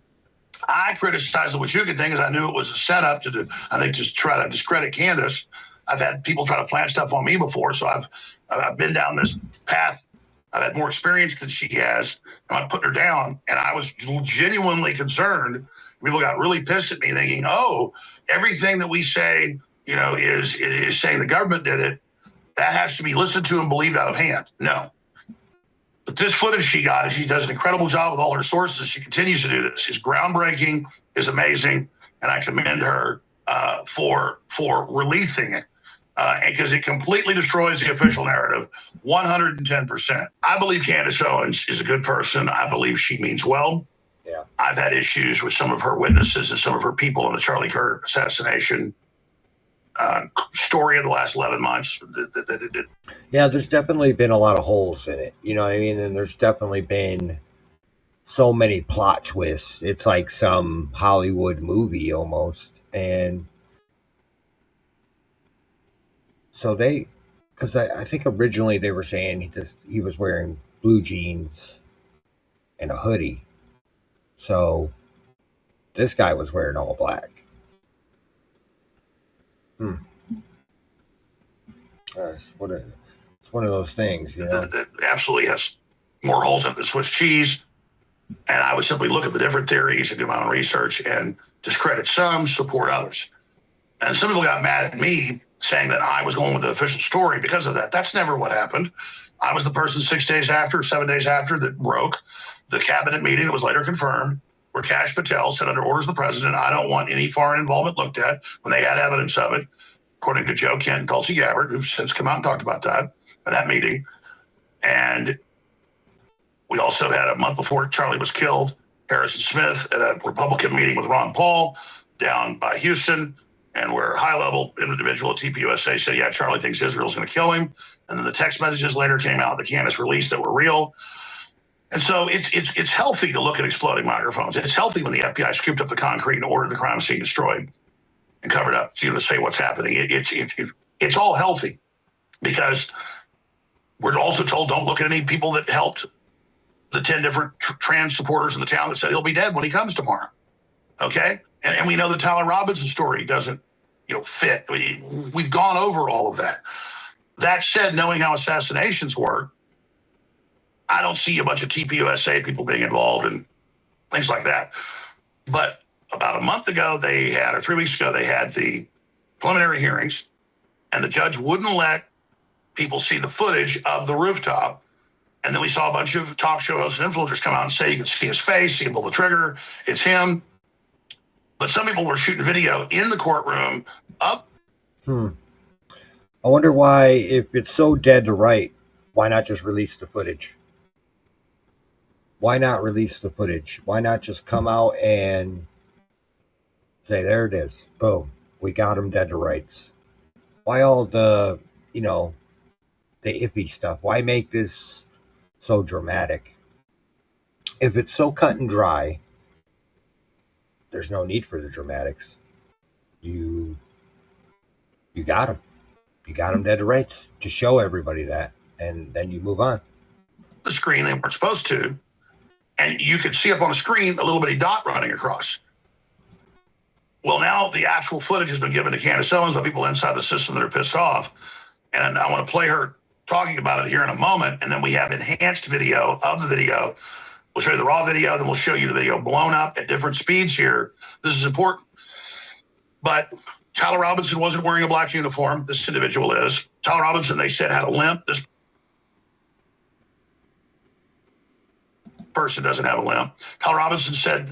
I criticized the Huachuca thing because I knew it was a setup to do, I think, just try to discredit Candace. I've had people try to plant stuff on me before, so I've been down this path. I've had more experience than she has. I'm not putting her down, and I was genuinely concerned. People got really pissed at me, thinking, "Oh, everything that we say, is saying the government did it. That has to be listened to and believed out of hand." No. But this footage she got, and she does an incredible job with all her sources. She continues to do this. It's groundbreaking, is amazing, and I commend her for releasing it. Because it completely destroys the official narrative, 110%. I believe Candace Owens is a good person. I believe she means well. Yeah. I've had issues with some of her witnesses and some of her people in the Charlie Kirk assassination story of the last 11 months. Yeah, there's definitely been a lot of holes in it. You know what I mean? And there's definitely been so many plot twists. It's like some Hollywood movie almost. And so because I think originally they were saying he was wearing blue jeans and a hoodie. So this guy was wearing all black. It's one of those things, that absolutely has more holes in it than Swiss cheese. And I would simply look at the different theories and do my own research and discredit some, support others. And some people got mad at me saying that I was going with the official story because of that. That's never what happened. I was the person 7 days after that broke the cabinet meeting that was later confirmed, where Kash Patel said under orders of the president, I don't want any foreign involvement looked at, when they had evidence of it, according to Joe Kent and Tulsi Gabbard, who've since come out and talked about that at that meeting. And we also had a month before Charlie was killed, Harrison Smith at a Republican meeting with Ron Paul down by Houston, and where a high-level individual at TPUSA said, yeah, Charlie thinks Israel's going to kill him. And then the text messages later came out that Candace released that were real. And so it's healthy to look at exploding microphones. It's healthy when the FBI scooped up the concrete and ordered the crime scene destroyed and covered up, to say what's happening. It's all healthy, because we're also told don't look at any people that helped the 10 different trans supporters in the town that said he'll be dead when he comes tomorrow. Okay? And we know the Tyler Robinson story doesn't, fit. We've gone over all of that. That said, knowing how assassinations work, I don't see a bunch of TPUSA people being involved and things like that. But about a month ago, 3 weeks ago, they had the preliminary hearings, and the judge wouldn't let people see the footage of the rooftop. And then we saw a bunch of talk show hosts and influencers come out and say you can see his face, you can pull the trigger, it's him. But some people were shooting video in the courtroom up. I wonder why, if it's so dead to right, why not just release the footage? Why not release the footage? Why not just come out and say, there it is. Boom. We got him dead to rights. Why all the iffy stuff? Why make this so dramatic? If it's so cut and dry, there's no need for the dramatics. You got him. You got him dead to rights. Just show everybody that, and then you move on. The screen they weren't supposed to, and you could see up on the screen a little bitty dot running across. Well, now the actual footage has been given to Candace Owens by people inside the system that are pissed off, and I want to play her talking about it here in a moment, and then we have enhanced video of the video. We'll show you the raw video, then we'll show you the video blown up at different speeds here. This is important. But Tyler Robinson wasn't wearing a black uniform. This individual is. Tyler Robinson, they said, had a limp. This person doesn't have a limp. Tyler Robinson said,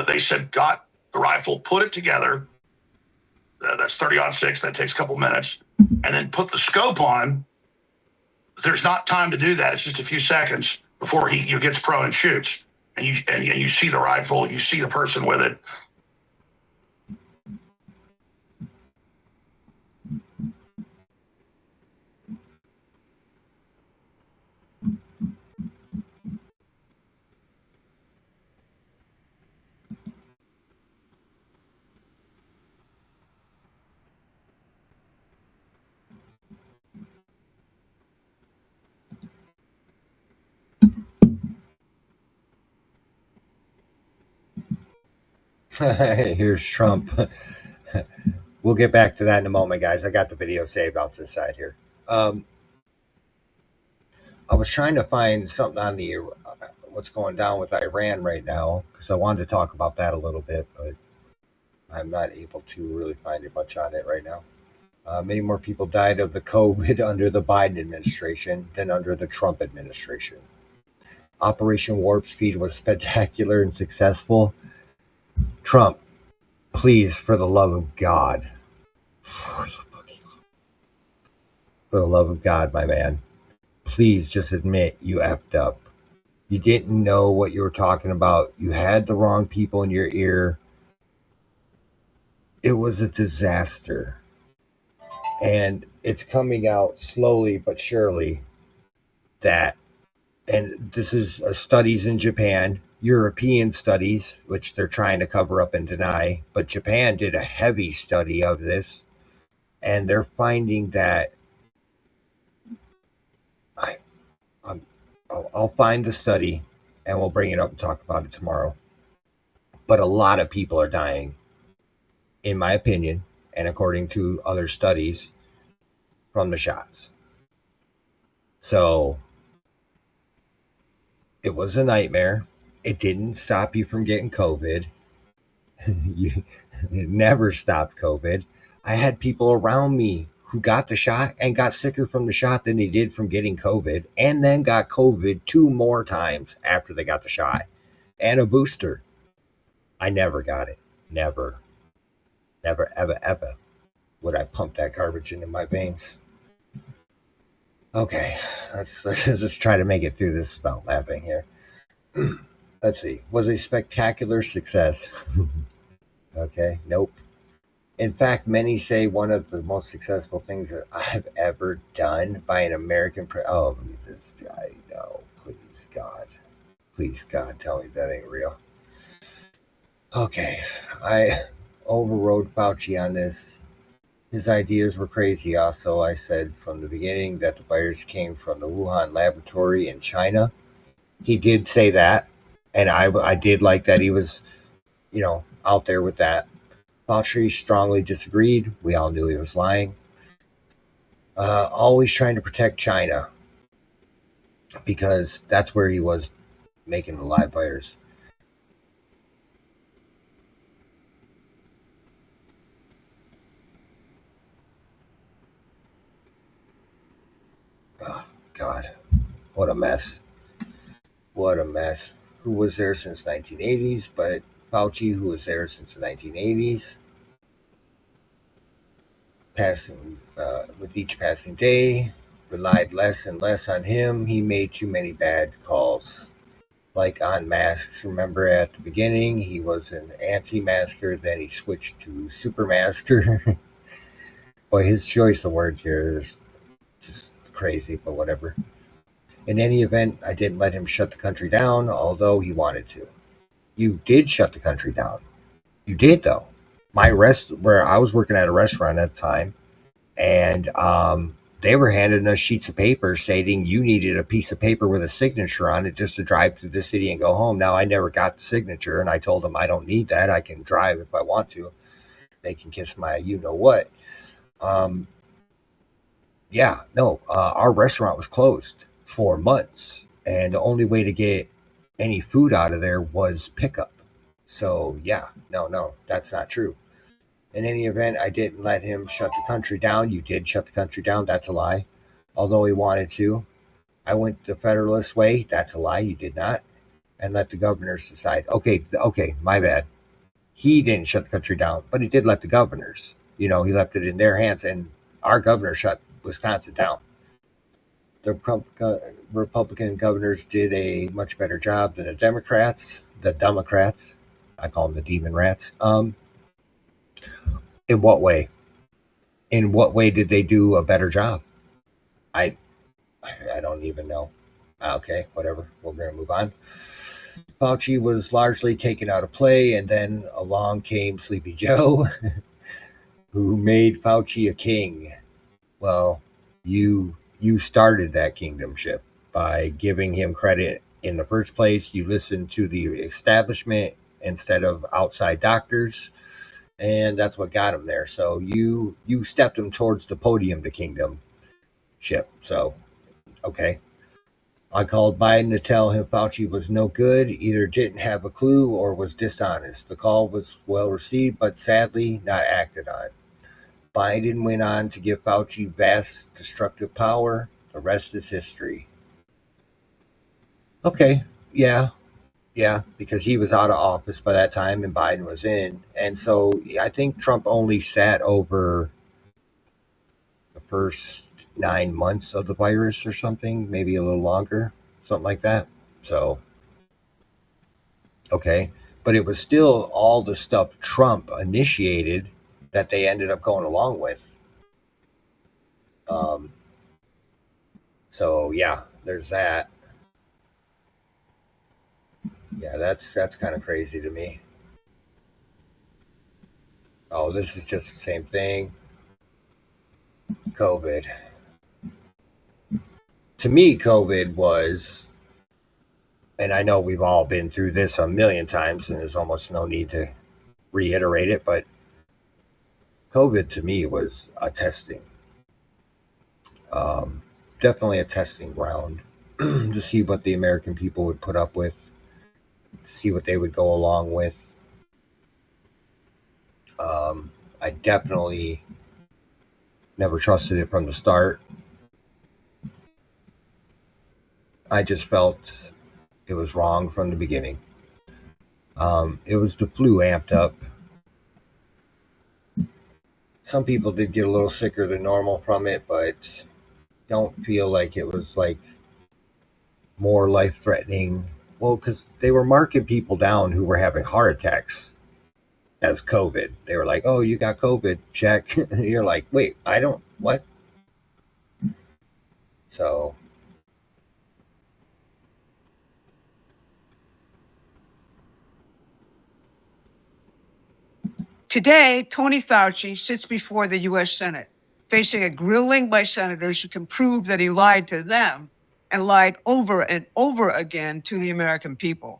they said, got the rifle, put it together. That's 30-06. That takes a couple minutes. And then put the scope on. There's not time to do that. It's just a few seconds before he gets prone and shoots. and you see the rifle, you see the person with it. Here's Trump. We'll get back to that in a moment, guys. I got the video saved off to the side here. I was trying to find something on the what's going down with Iran right now because I wanted to talk about that a little bit, but I'm not able to really find much on it right now. Many more people died of the COVID under the Biden administration than under the Trump administration. Operation Warp Speed was spectacular and successful. Trump, please, for the love of God, for the love of God, my man, please just admit you effed up. You didn't know what you were talking about. You had the wrong people in your ear. It was a disaster. And it's coming out slowly but surely that, and this is studies in Japan, European studies, which they're trying to cover up and deny, but Japan did a heavy study of this, and they're finding that I'll find the study and we'll bring it up and talk about it tomorrow. But a lot of people are dying, in my opinion, and according to other studies, from the shots. So it was a nightmare. It didn't stop you from getting COVID. It never stopped COVID. I had people around me who got the shot and got sicker from the shot than they did from getting COVID, and then got COVID 2 more times after they got the shot and a booster. I never got it. Never, ever would I pump that garbage into my veins. Okay, let's just try to make it through this without laughing here. Let's see. Was a spectacular success. Okay, nope. In fact, many say one of the most successful things that I've ever done by an American oh, this guy, no, please God, tell me that ain't real. Okay, I overrode Fauci on this. His ideas were crazy. Also, I said from the beginning that the virus came from the Wuhan laboratory in China. He did say that, and I did like that he was, out there with that. Fauci strongly disagreed. We all knew he was lying. Always trying to protect China because that's where he was making the live virus. Oh, God, what a mess. What a mess. Who was there since 1980s, but Fauci, who was there since the 1980s. With each passing day, relied less and less on him. He made too many bad calls. Like on masks, remember at the beginning, he was an anti-masker, then he switched to super masker. Boy, his choice of words here is just crazy, but whatever. In any event, I didn't let him shut the country down, although he wanted to. You did shut the country down. You did, though. Where I was working at a restaurant at the time, and they were handing us sheets of paper stating you needed a piece of paper with a signature on it just to drive through the city and go home. Now, I never got the signature, and I told them I don't need that. I can drive if I want to. They can kiss my you-know-what. Our restaurant was closed for months, and the only way to get any food out of there was pickup. So, no, that's not true. In any event, I didn't let him shut the country down. You did shut the country down. That's a lie. Although he wanted to. I went the Federalist way. That's a lie. You did not. And let the governors decide. Okay, my bad. He didn't shut the country down, but he did let the governors. He left it in their hands, and our governor shut Wisconsin down. The Republican governors did a much better job than the Democrats. The Democrats, I call them the demon rats. In what way? In what way did they do a better job? I I don't even know. Okay, whatever. We're going to move on. Fauci was largely taken out of play, and then along came Sleepy Joe, who made Fauci a king. Well, you started that kingdomship by giving him credit in the first place. You listened to the establishment instead of outside doctors, and that's what got him there. So you stepped him towards the podium to kingdomship. So okay. I called Biden to tell him Fauci was no good, either didn't have a clue or was dishonest. The call was well received, but sadly not acted on. Biden went on to give Fauci vast destructive power. The rest is history. Okay, yeah, because he was out of office by that time and Biden was in. And so I think Trump only sat over the first 9 months of the virus or something, maybe a little longer, something like that. So, okay. But it was still all the stuff Trump initiated that they ended up going along with. So yeah, there's that. Yeah, that's kind of crazy to me. Oh, this is just the same thing. COVID. To me, COVID was, and I know we've all been through this a million times, and there's almost no need to reiterate it, but COVID to me was a testing. Definitely a testing ground to see what the American people would put up with, to see what they would go along with. I definitely never trusted it from the start. I just felt it was wrong from the beginning. It was the flu amped up. Some people did get a little sicker than normal from it, but don't feel like it was like more life threatening. Well, because they were marking people down who were having heart attacks as COVID. They were like, "Oh, you got COVID, check." You're like, "Wait, I don't, what?" So, Today, Tony Fauci sits before the U.S. Senate, facing a grilling by senators who can prove that he lied to them and lied over and over again to the American people.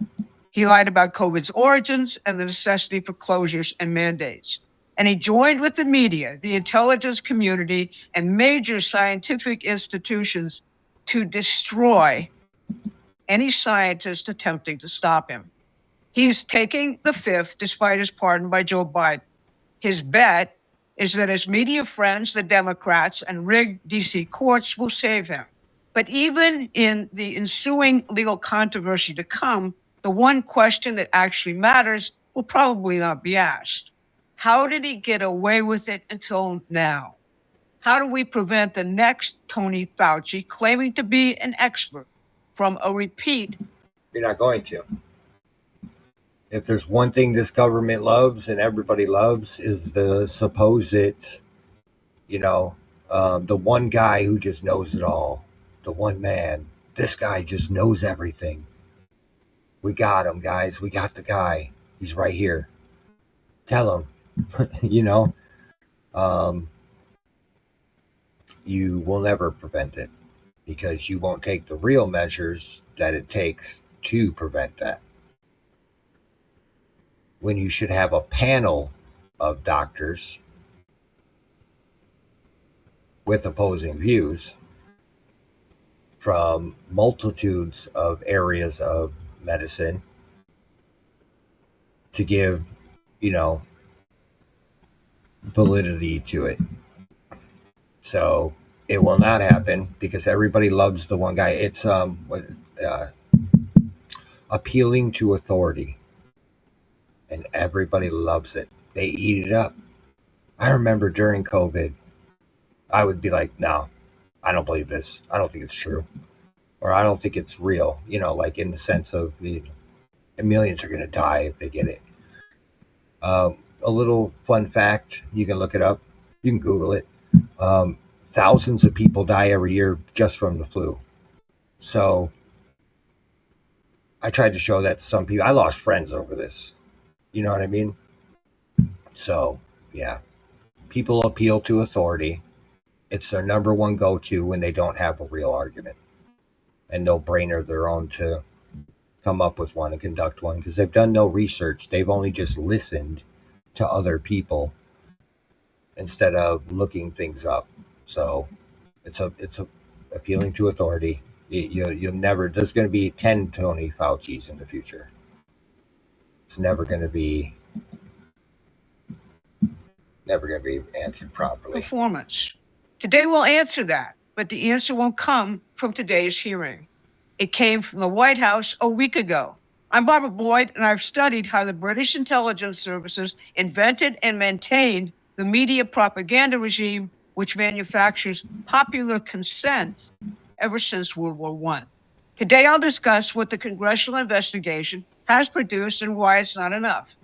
He lied about COVID's origins and the necessity for closures and mandates. And he joined with the media, the intelligence community, and major scientific institutions to destroy any scientist attempting to stop him. He's taking the fifth despite his pardon by Joe Biden. His bet is that his media friends, the Democrats, and rigged DC courts will save him. But even in the ensuing legal controversy to come, the one question that actually matters will probably not be asked. How did he get away with it until now? How do we prevent the next Tony Fauci claiming to be an expert from a repeat? you're not going to. If there's one thing this government loves and everybody loves is the supposed, the one guy who just knows it all, the one man. This guy just knows everything. We got him, guys. We got the guy. He's right here. Tell him, you will never prevent it because you won't take the real measures that it takes to prevent that. When you should have a panel of doctors with opposing views from multitudes of areas of medicine to give, validity to it. So it will not happen because everybody loves the one guy. It's appealing to authority, and everybody loves it. They eat it up. I remember during COVID, I would be like, no, I don't believe this. I don't think it's true, or I don't think it's real. Like in the sense of millions are going to die if they get it. A little fun fact: you can look it up. You can Google it. Thousands of people die every year just from the flu. So I tried to show that to some people. I lost friends over this. You know what I mean? So yeah, people appeal to authority. It's their number one go-to when they don't have a real argument and no brainer of their own to come up with one and conduct one, because they've done no research. They've only just listened to other people instead of looking things up. So it's a appealing to authority. You'll never. There's going to be 10 Tony Fauci's in the future. It's never going to be answered properly. Performance. Today we'll answer that, but the answer won't come from today's hearing. It came from the White House a week ago. I'm Barbara Boyd, and I've studied how the British intelligence services invented and maintained the media propaganda regime which manufactures popular consent ever since World War I. Today I'll discuss what the congressional investigation has produced and why it's not enough.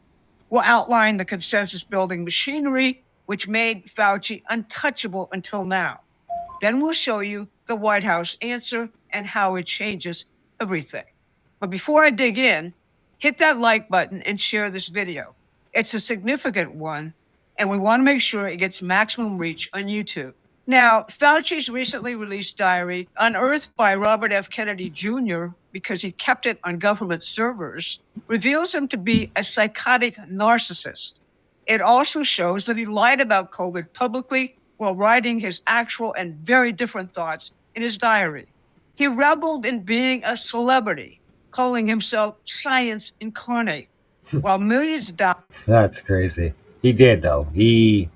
We'll outline the consensus-building machinery which made Fauci untouchable until now. Then we'll show you the White House answer and how it changes everything. But before I dig in, hit that like button and share this video. It's a significant one, and we want to make sure it gets maximum reach on YouTube. Now, Fauci's recently released diary, unearthed by Robert F. Kennedy Jr. because he kept it on government servers, reveals him to be a psychotic narcissist. It also shows that he lied about COVID publicly while writing his actual and very different thoughts in his diary. He reveled in being a celebrity, calling himself science incarnate, while millions died. That's crazy. He did, though. He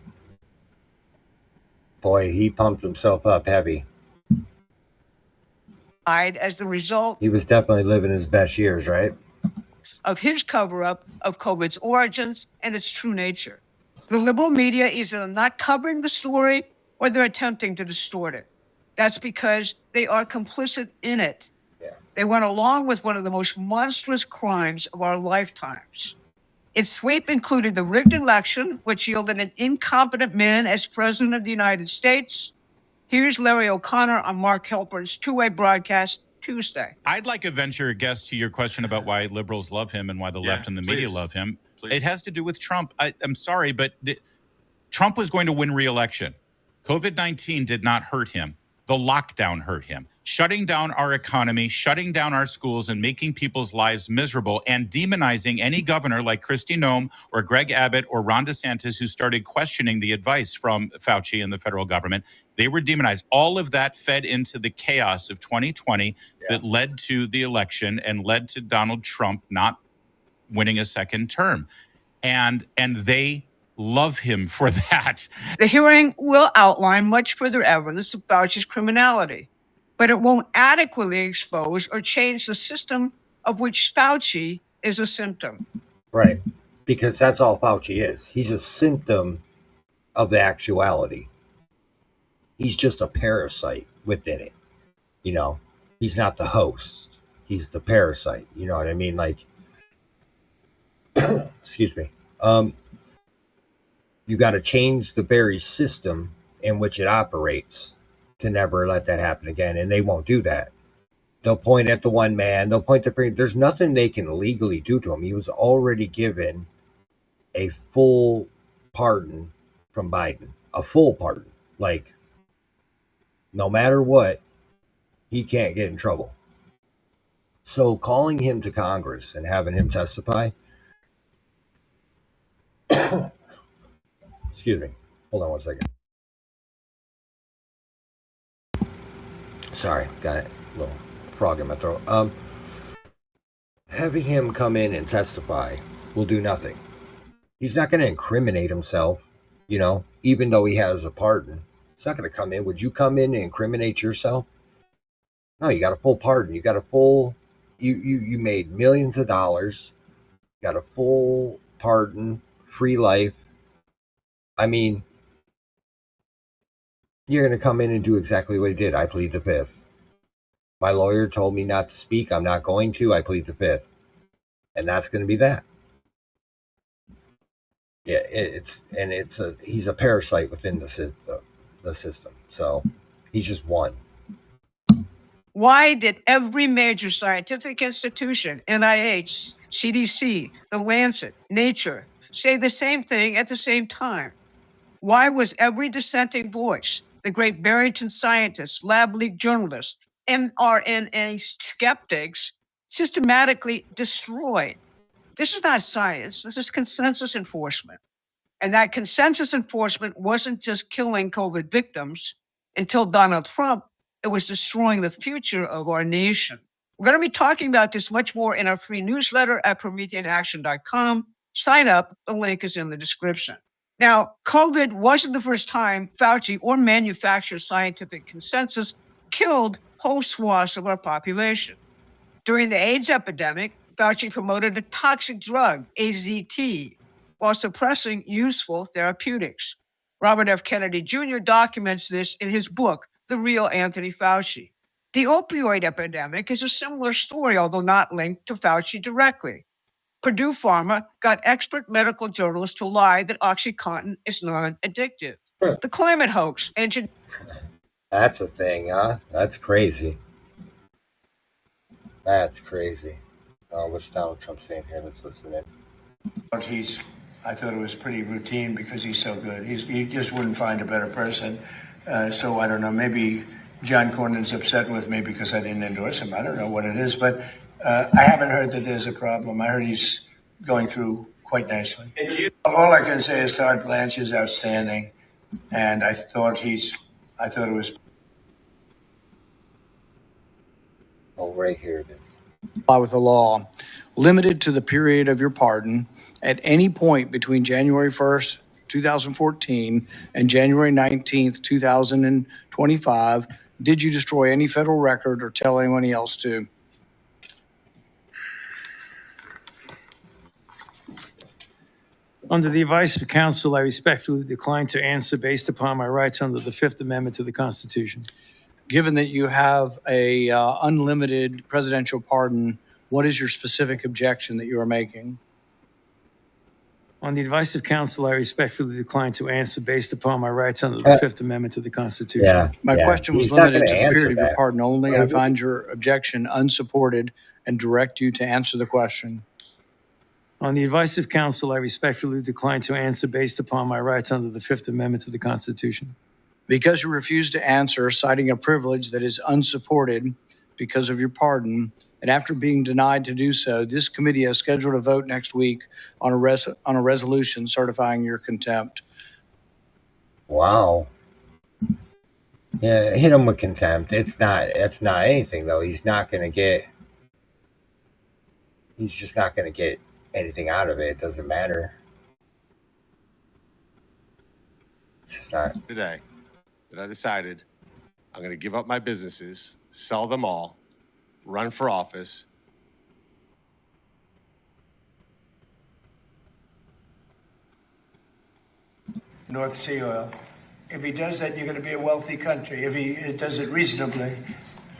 pumped himself up heavy. As the result, he was definitely living his best years, right? Of his cover-up of COVID's origins and its true nature. The liberal media is either not covering the story or they're attempting to distort it. That's because they are complicit in it. Yeah. They went along with one of the most monstrous crimes of our lifetimes. Its sweep included the rigged election, which yielded an incompetent man as president of the United States. Here's Larry O'Connor on Mark Halpern's two-way broadcast Tuesday. I'd like to venture a guess to your question about why liberals love him and why the left and the media love him. It has to do with Trump. I'm sorry, but Trump was going to win re-election. COVID-19 did not hurt him. The lockdown hurt him. Shutting down our economy, shutting down our schools, and making people's lives miserable, and demonizing any governor like Kristi Noem or Greg Abbott or Ron DeSantis who started questioning the advice from Fauci and the federal government. They were demonized. All of that fed into the chaos of 2020 that led to the election and led to Donald Trump not winning a second term. And they love him for that. The hearing will outline much further evidence of Fauci's criminality, but it won't adequately expose or change the system of which Fauci is a symptom. Right. Because that's all Fauci is. He's a symptom of the actuality. He's just a parasite within it. He's not the host. He's the parasite. You know what I mean? Like, excuse me. You got to change the very system in which it operates to never let that happen again. And they won't do that. They'll point at the one man. They'll point the finger. There's nothing they can legally do to him. He was already given a full pardon from Biden. A full pardon. Like, no matter what, he can't get in trouble. So calling him to Congress and having him testify. Excuse me. Hold on one second. Sorry, got a little frog in my throat. Having him come in and testify will do nothing. He's not going to incriminate himself, even though he has a pardon. It's not going to come in. Would you come in and incriminate yourself? No, you got a full pardon. You got a full, you made millions of dollars. Got a full pardon, free life. I mean, You're going to come in and do exactly what he did. I plead the fifth. My lawyer told me not to speak. I'm not going to. I plead the fifth. And that's going to be that. Yeah, he's a parasite within the system. So he's just one. Why did every major scientific institution, NIH, CDC, The Lancet, Nature, say the same thing at the same time? Why was every dissenting voice, the great Barrington scientists, lab leak journalists, mRNA skeptics, systematically destroyed? This is not science. This is consensus enforcement. And that consensus enforcement wasn't just killing COVID victims until Donald Trump, it was destroying the future of our nation. We're going to be talking about this much more in our free newsletter at PrometheanAction.com. Sign up. The link is in the description. Now, COVID wasn't the first time Fauci or manufactured scientific consensus killed whole swaths of our population. During the AIDS epidemic, Fauci promoted a toxic drug, AZT, while suppressing useful therapeutics. Robert F. Kennedy Jr. documents this in his book, The Real Anthony Fauci. The opioid epidemic is a similar story, although not linked to Fauci directly. Purdue Pharma got expert medical journalists to lie that OxyContin is non-addictive. The climate hoax engineered. That's a thing, huh? That's crazy. That's crazy. What's Donald Trump saying here? Let's listen in. I thought it was pretty routine because he's so good. You just wouldn't find a better person. So I don't know. Maybe John Cornyn's upset with me because I didn't endorse him. I don't know what it is, but I haven't heard that there's a problem. I heard he's going through quite nicely. All I can say is Todd Blanche is outstanding, and I thought it was. Oh, right here it is. With the law, limited to the period of your pardon. At any point between January 1st, 2014 and January 19th, 2025, did you destroy any federal record or tell anyone else to? Under the advice of counsel, I respectfully decline to answer based upon my rights under the Fifth Amendment to the Constitution. Given that you have a unlimited presidential pardon, what is your specific objection that you are making? On the advice of counsel, I respectfully decline to answer based upon my rights under the Fifth Amendment to the Constitution. Yeah. My question was He's not limited gonna to the period answer of your that. pardon only. I find your objection unsupported and direct you to answer the question. On the advice of counsel, I respectfully decline to answer based upon my rights under the Fifth Amendment to the Constitution. Because you refuse to answer, citing a privilege that is unsupported because of your pardon, and after being denied to do so, this committee has scheduled a vote next week on a resolution certifying your contempt. Wow. Yeah, hit him with contempt. It's not anything though. He's just not gonna get anything out of it. It doesn't matter. It's not. Today that I decided I'm going to give up my businesses, sell them all, run for office. North Sea oil. If he does that, you're going to be a wealthy country. If he does it reasonably.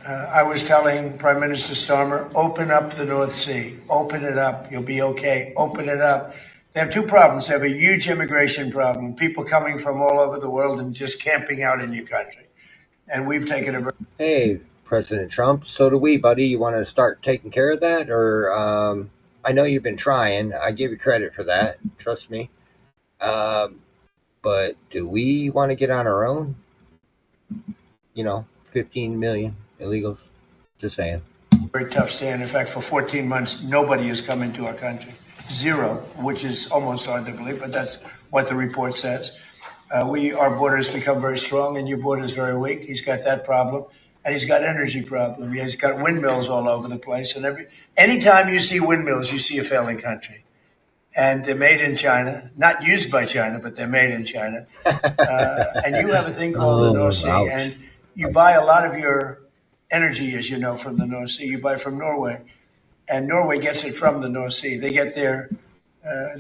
I was telling Prime Minister Starmer, open up the North Sea. Open it up. You'll be okay. Open it up. They have two problems. They have a huge immigration problem, people coming from all over the world and just camping out in your country. And we've taken a... Hey, President Trump, so do we, buddy. You want to start taking care of that? Or I know you've been trying. I give you credit for that. Trust me. But do we want to get on our own? 15 million illegals. Just saying. Very tough stand. In fact, for 14 months, nobody has come into our country. Zero, which is almost hard to believe, but that's what the report says. Our borders become very strong, and your border is very weak. He's got that problem, and he's got energy problem. He's got windmills all over the place, and anytime you see windmills, you see a failing country. And they're made in China, not used by China, but they're made in China. And you have a thing called the North Sea, and you buy a lot of your energy, as you know, from the North Sea. You buy from Norway. And Norway gets it from the North Sea. They get their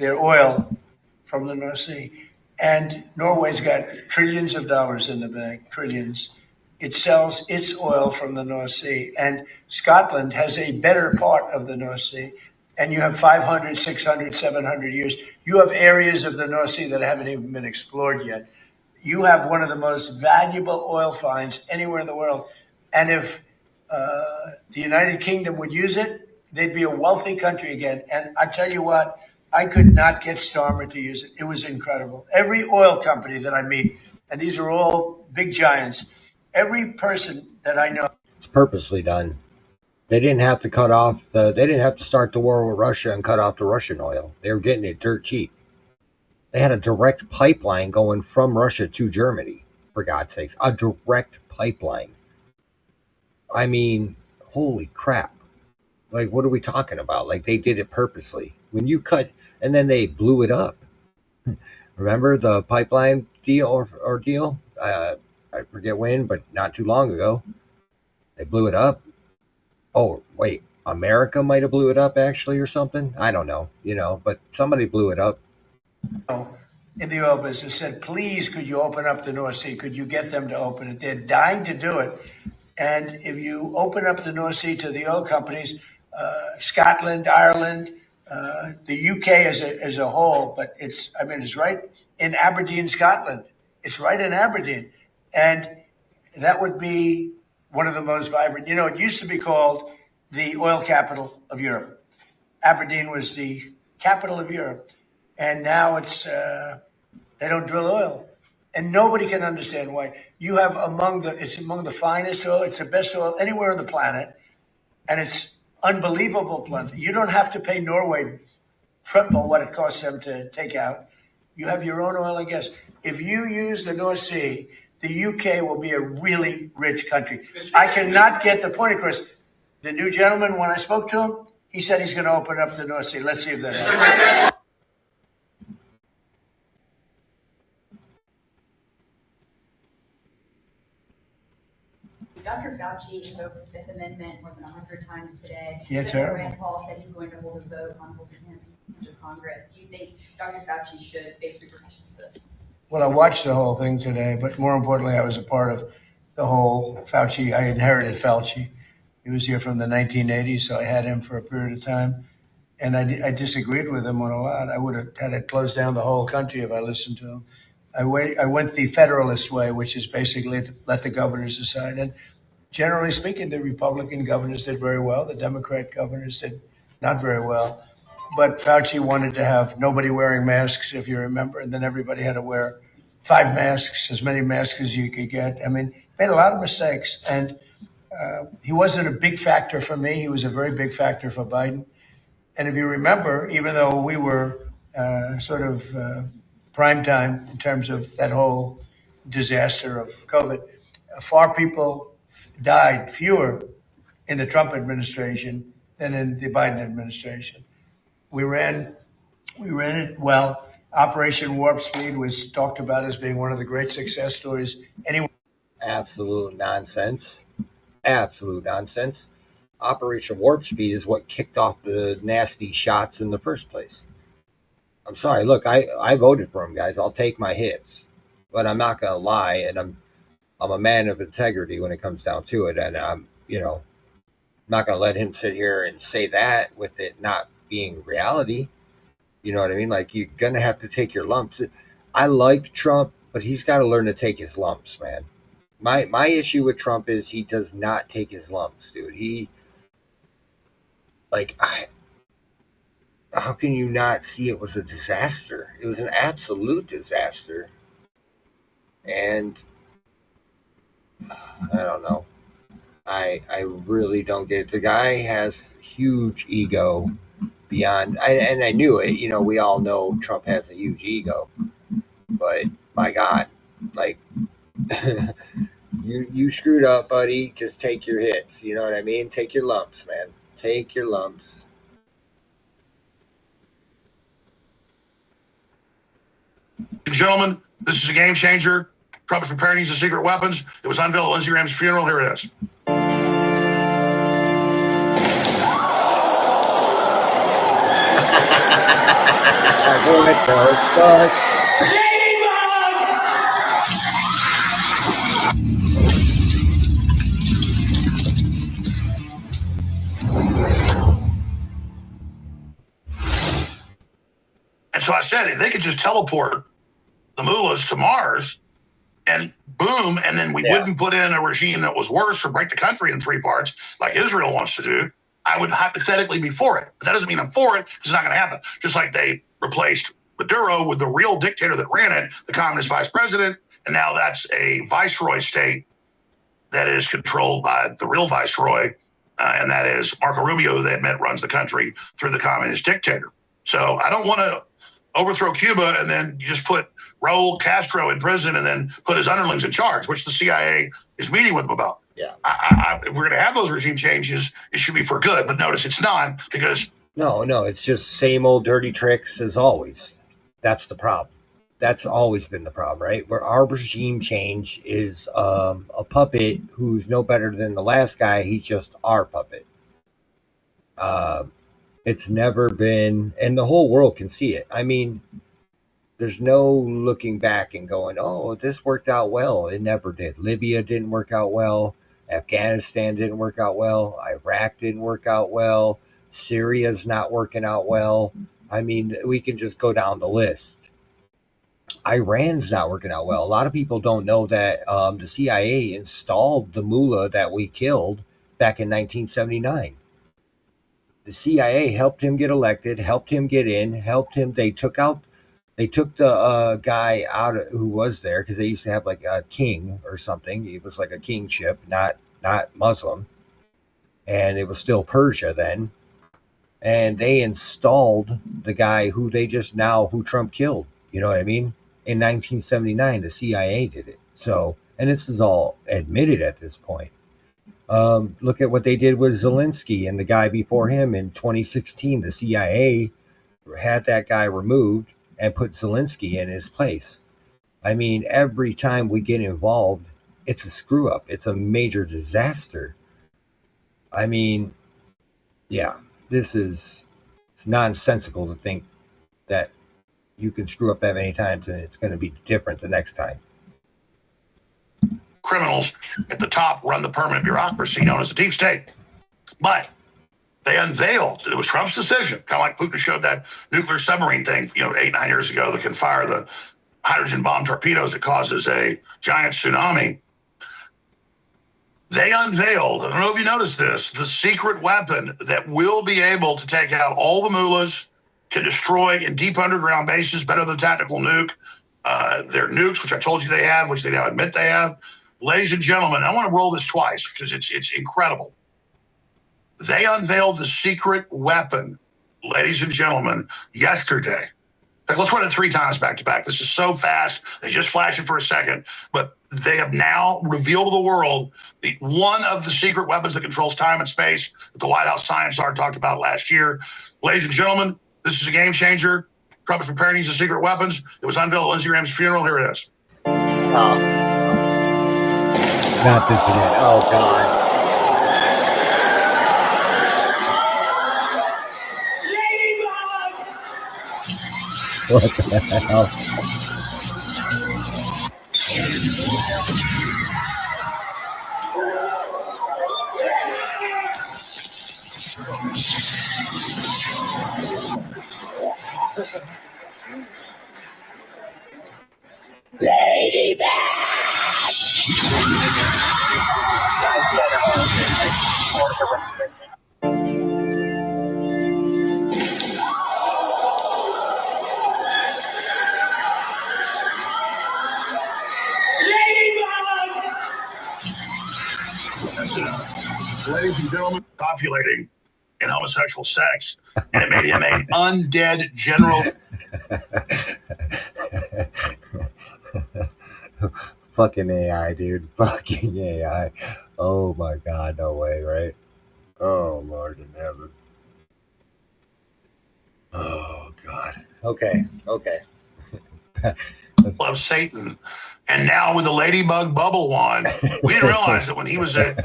oil from the North Sea. And Norway's got trillions of dollars in the bank, trillions. It sells its oil from the North Sea. And Scotland has a better part of the North Sea. And you have 500, 600, 700 years. You have areas of the North Sea that haven't even been explored yet. You have one of the most valuable oil finds anywhere in the world. And if the United Kingdom would use it, they'd be a wealthy country again. And I tell you what, I could not get Starmer to use it. It was incredible. Every oil company that I meet, and these are all big giants, every person that I know. It's purposely done. They didn't have to cut off they didn't have to start the war with Russia and cut off the Russian oil. They were getting it dirt cheap. They had a direct pipeline going from Russia to Germany, for God's sakes. A direct pipeline. I mean, holy crap. Like, what are we talking about? Like, they did it purposely. When you cut, and then they blew it up. Remember the pipeline deal or deal? I forget when, but not too long ago. They blew it up. Oh, wait. America might have blew it up, actually, or something. I don't know, but somebody blew it up. In the oil business said, please, could you open up the North Sea? Could you get them to open it? They're dying to do it. And if you open up the North Sea to the oil companies, Scotland, Ireland, the UK as a whole, but it's right in Aberdeen, Scotland. It's right in Aberdeen. And that would be one of the most vibrant. It used to be called the oil capital of Europe. Aberdeen was the capital of Europe. And now it's they don't drill oil. And nobody can understand why. You have it's among the finest oil, it's the best oil anywhere on the planet, and it's unbelievable plenty. You don't have to pay Norway triple what it costs them to take out. You have your own oil and gas. If you use the North Sea, the UK will be a really rich country. I cannot get the point across. The new gentleman, when I spoke to him, he said he's going to open up the North Sea. Let's see if that happens. Dr. Fauci invoked the Fifth Amendment more than 100 times today. Yes, Senator sir. Rand Paul said he's going to hold a vote on holding him into Congress. Do you think Dr. Fauci should face repercussions for this? Well, I watched the whole thing today, but more importantly, I was a part of the whole Fauci. I inherited Fauci. He was here from the 1980s, so I had him for a period of time. And I disagreed with him on a lot. I would have had to close down the whole country if I listened to him. I went the Federalist way, which is basically to let the governors decide. And generally speaking, the Republican governors did very well. The Democrat governors did not very well. But Fauci wanted to have nobody wearing masks, if you remember, and then everybody had to wear 5 masks, as many masks as you could get. I mean, made a lot of mistakes. And he wasn't a big factor for me. He was a very big factor for Biden. And if you remember, even though we were prime time in terms of that whole disaster of COVID, far people died fewer in the Trump administration than in the Biden administration. We ran it well. Operation Warp Speed was talked about as being one of the great success stories anyway. Absolute nonsense. Absolute nonsense. Operation Warp Speed is what kicked off the nasty shots in the first place. I'm sorry. Look, I voted for him, guys. I'll take my hits, but I'm not gonna lie, and I'm a man of integrity when it comes down to it, and I'm not gonna let him sit here and say that with it not being reality. You know what I mean? Like, you're gonna have to take your lumps. I like Trump, but he's got to learn to take his lumps, man. My issue with Trump is he does not take his lumps, dude. How can you not see it was a disaster? It was an absolute disaster. And I don't know. I really don't get it. The guy has huge ego beyond, and I knew it. We all know Trump has a huge ego. But my God, like, you screwed up, buddy. Just take your hits. You know what I mean? Take your lumps, man. Take your lumps. Gentlemen, this is a game changer. Trump is preparing to use the secret weapons. It was unveiled at Lindsey Graham's funeral. Here it is. What the fuck? So I said, if they could just teleport the mullahs to Mars and boom, and then we wouldn't put in a regime that was worse or break the country in 3 parts like Israel wants to do, I would hypothetically be for it. But that doesn't mean I'm for it. It's not going to happen. Just like they replaced Maduro with the real dictator that ran it, the communist vice president, and now that's a viceroy state that is controlled by the real viceroy, and that is Marco Rubio, who they admit runs the country through the communist dictator. So I don't want to overthrow Cuba and then just put Raul Castro in prison and then put his underlings in charge, which the CIA is meeting with him about. Yeah. If we're going to have those regime changes, it should be for good. But notice it's not, because No, it's just same old dirty tricks as always. That's the problem. That's always been the problem, right? Where our regime change is a puppet who's no better than the last guy. He's just our puppet. It's never been, and the whole world can see it. I mean, there's no looking back and going, oh, this worked out well. It never did. Libya didn't work out well. Afghanistan didn't work out well. Iraq didn't work out well. Syria's not working out well. I mean, we can just go down the list. Iran's not working out well. A lot of people don't know that the CIA installed the mullah that we killed back in 1979. The CIA helped him get elected, helped him get in, helped him. They took the guy out who was there, because they used to have like a king or something. It was like a kingship, not Muslim, and it was still Persia then. And they installed the guy who Trump killed. You know what I mean? In 1979, the CIA did it. So, and this is all admitted at this point. Look at what they did with Zelensky and the guy before him in 2016. The CIA had that guy removed and put Zelensky in his place. I mean, every time we get involved, it's a screw up. It's a major disaster. I mean, yeah, it's nonsensical to think that you can screw up that many times and it's going to be different the next time. Criminals at the top run the permanent bureaucracy known as the deep state. But they unveiled, it was Trump's decision, kind of like Putin showed that nuclear submarine thing, 8-9 years ago that can fire the hydrogen bomb torpedoes that causes a giant tsunami. They unveiled, I don't know if you noticed this, the secret weapon that will be able to take out all the mullahs, can destroy in deep underground bases better than tactical nuke. Their nukes, which I told you they have, which they now admit they have. Ladies and gentlemen, I want to roll this twice because it's incredible. They unveiled the secret weapon, ladies and gentlemen, yesterday. Let's run it 3 times back to back. This is so fast. They just flash it for a second, but they have now revealed to the world one of the secret weapons that controls time and space that the White House Science Czar talked about last year. Ladies and gentlemen, this is a game changer. Trump is preparing to use the secret weapons. It was unveiled at Lindsey Graham's funeral. Here it is. Not this again. Oh, God. What the hell? Ladybug! Ladies and gentlemen, populating in homosexual sex, and it made him an undead general. Fucking AI, dude. Fucking AI. Oh my God, no way, right? Oh, Lord in heaven. Oh, God. Okay. Of Satan. And now with the ladybug bubble wand, we didn't realize that when he was at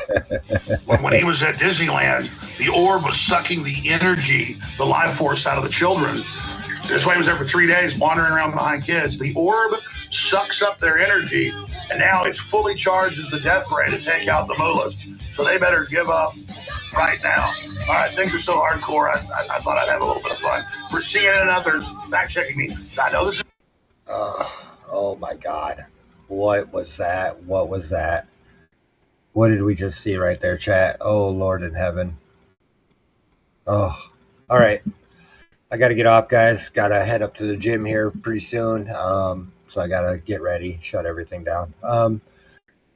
Disneyland, the orb was sucking the energy, the life force out of the children. That's why he was there for 3 days, wandering around behind kids. The orb sucks up their energy, and now it's fully charged as the death ray to take out the mullahs. So they better give up right now. All right, things are so hardcore. I thought I'd have a little bit of fun. For CNN and others fact checking me, I know this is. Oh my God. What was that? What was that? What did we just see right there, chat? Oh, Lord in heaven. Oh, all right. I got to get off, guys. Got to head up to the gym here pretty soon. So I got to get ready, shut everything down.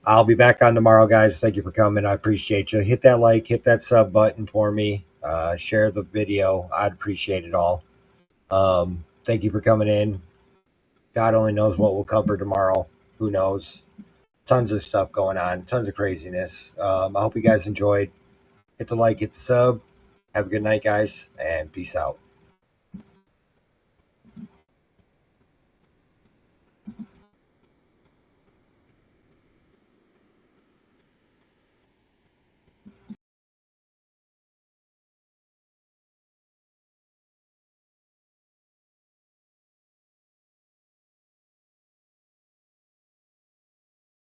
I'll be back on tomorrow, guys. Thank you for coming. I appreciate you. Hit that like, hit that sub button for me. Share the video. I'd appreciate it all. Thank you for coming in. God only knows what we'll cover tomorrow. Who knows? Tons of stuff going on. Tons of craziness. I hope you guys enjoyed. Hit the like, hit the sub. Have a good night, guys, and peace out.